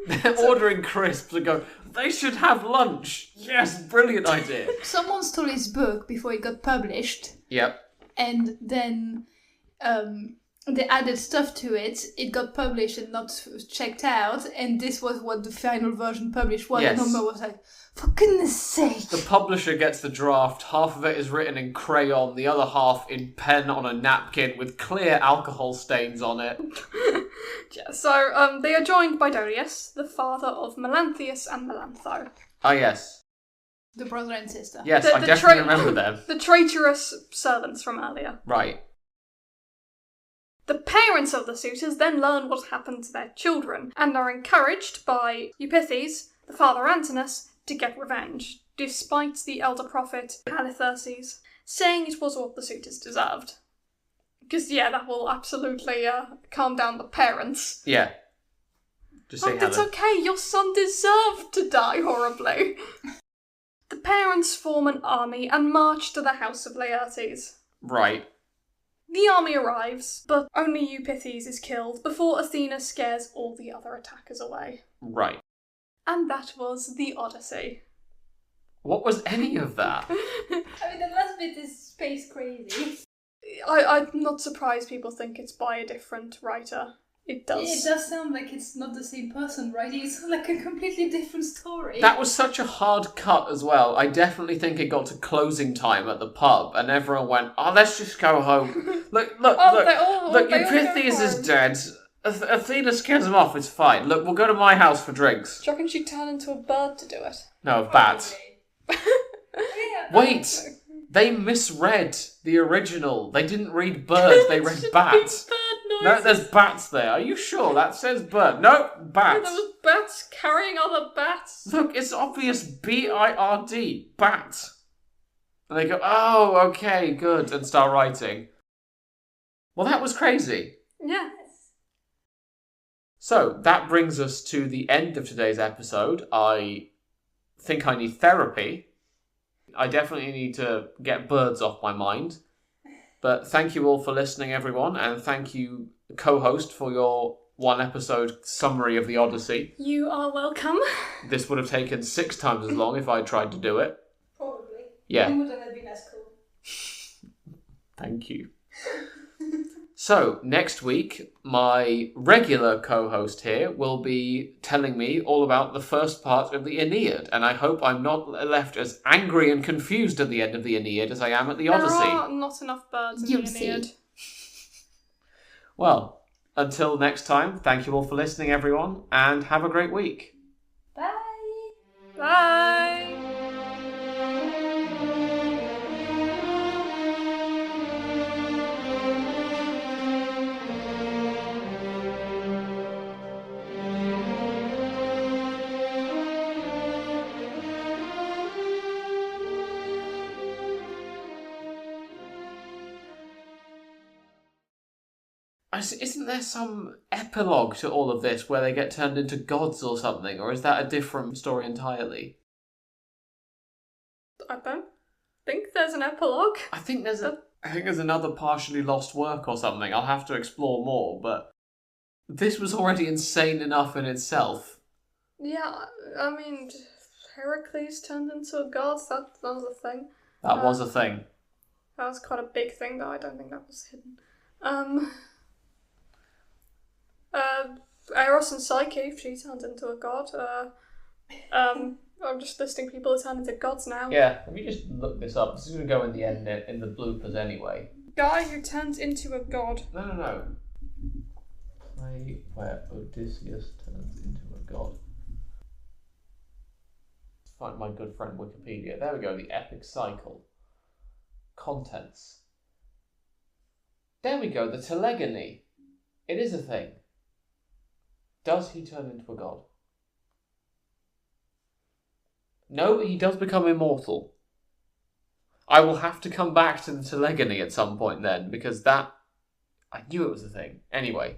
They're ordering crisps and go, they should have lunch. Yes, brilliant idea. Someone stole his book before it got published, Yep. and then they added stuff to it. It got published and not checked out, and this was what the final version published was. Yes. And Homer was like, for goodness sake. The publisher gets the draft. Half of it is written in crayon, the other half in pen on a napkin with clear alcohol stains on it. Yeah, so they are joined by Dolius, the father of Melanthius and Melantho. Ah, yes. The brother and sister. Yes, The- I the definitely tra- remember them. The traitorous servants from earlier. Right. The parents of the suitors then learn what happened to their children and are encouraged by Eupithes, the father Antinous, to get revenge, despite the elder prophet Halitherses saying it was what the suitors deserved. Because, yeah, that will absolutely calm down the parents. Yeah. Just say It's Helen. okay, your son deserved to die horribly. The parents form an army and march to the house of Laertes. Right. The army arrives, but only Eupithes is killed before Athena scares all the other attackers away. Right. And that was the Odyssey. What was any of that? I mean, the last bit is space crazy. I'm not surprised people think it's by a different writer. It does. It does sound like it's not the same person writing. It's like a completely different story. That was such a hard cut as well. I definitely think it got to closing time at the pub, and everyone went, "Oh, let's just go home." Look! Euthyphus is dead. Athena scares him off. It's fine. Look, we'll go to my house for drinks. Do you reckon she'd turn into a bird to do it? No, a bat. Wait, they misread the original. They didn't read bird. They read bat. No, there's bats there. Are you sure? That says bird. No, bat. There was bats carrying other bats. Look, it's obvious. B-I-R-D. Bat. And they go, oh, okay, good, and start writing. Well, that was crazy. Yeah. So, that brings us to the end of today's episode. I think I need therapy. I definitely need to get birds off my mind. But thank you all for listening, everyone, and thank you, co-host, for your one-episode summary of the Odyssey. You are welcome. This would have taken 6 times as long if I tried to do it. Probably. Yeah. It wouldn't have been as cool. Thank you. So, next week, my regular co-host here will be telling me all about the first part of the Iliad, and I hope I'm not left as angry and confused at the end of the Iliad as I am at the Odyssey. There are not enough birds in the Iliad. Well, until next time, thank you all for listening, everyone, and have a great week. Bye! Bye! Isn't there some epilogue to all of this where they get turned into gods or something, or is that a different story entirely? I don't think there's an epilogue. I think there's another partially lost work or something. I'll have to explore more, but this was already insane enough in itself. Yeah, I mean, Heracles turned into a god, that was a thing. That was a thing. That was quite a big thing, though. I don't think that was hidden. Eros and Psyche, she turned into a god. I'm just listing people who turn into gods now. Yeah, let me just look this up. This is going to go in the end, in the bloopers anyway. Guy who turns into a god. No. Play where Odysseus turns into a god. Let's find my good friend Wikipedia. There we go, the epic cycle. Contents. There we go, the telegony. It is a thing. Does he turn into a god? No, he does become immortal. I will have to come back to the telegony at some point then, because that... I knew it was a thing. Anyway,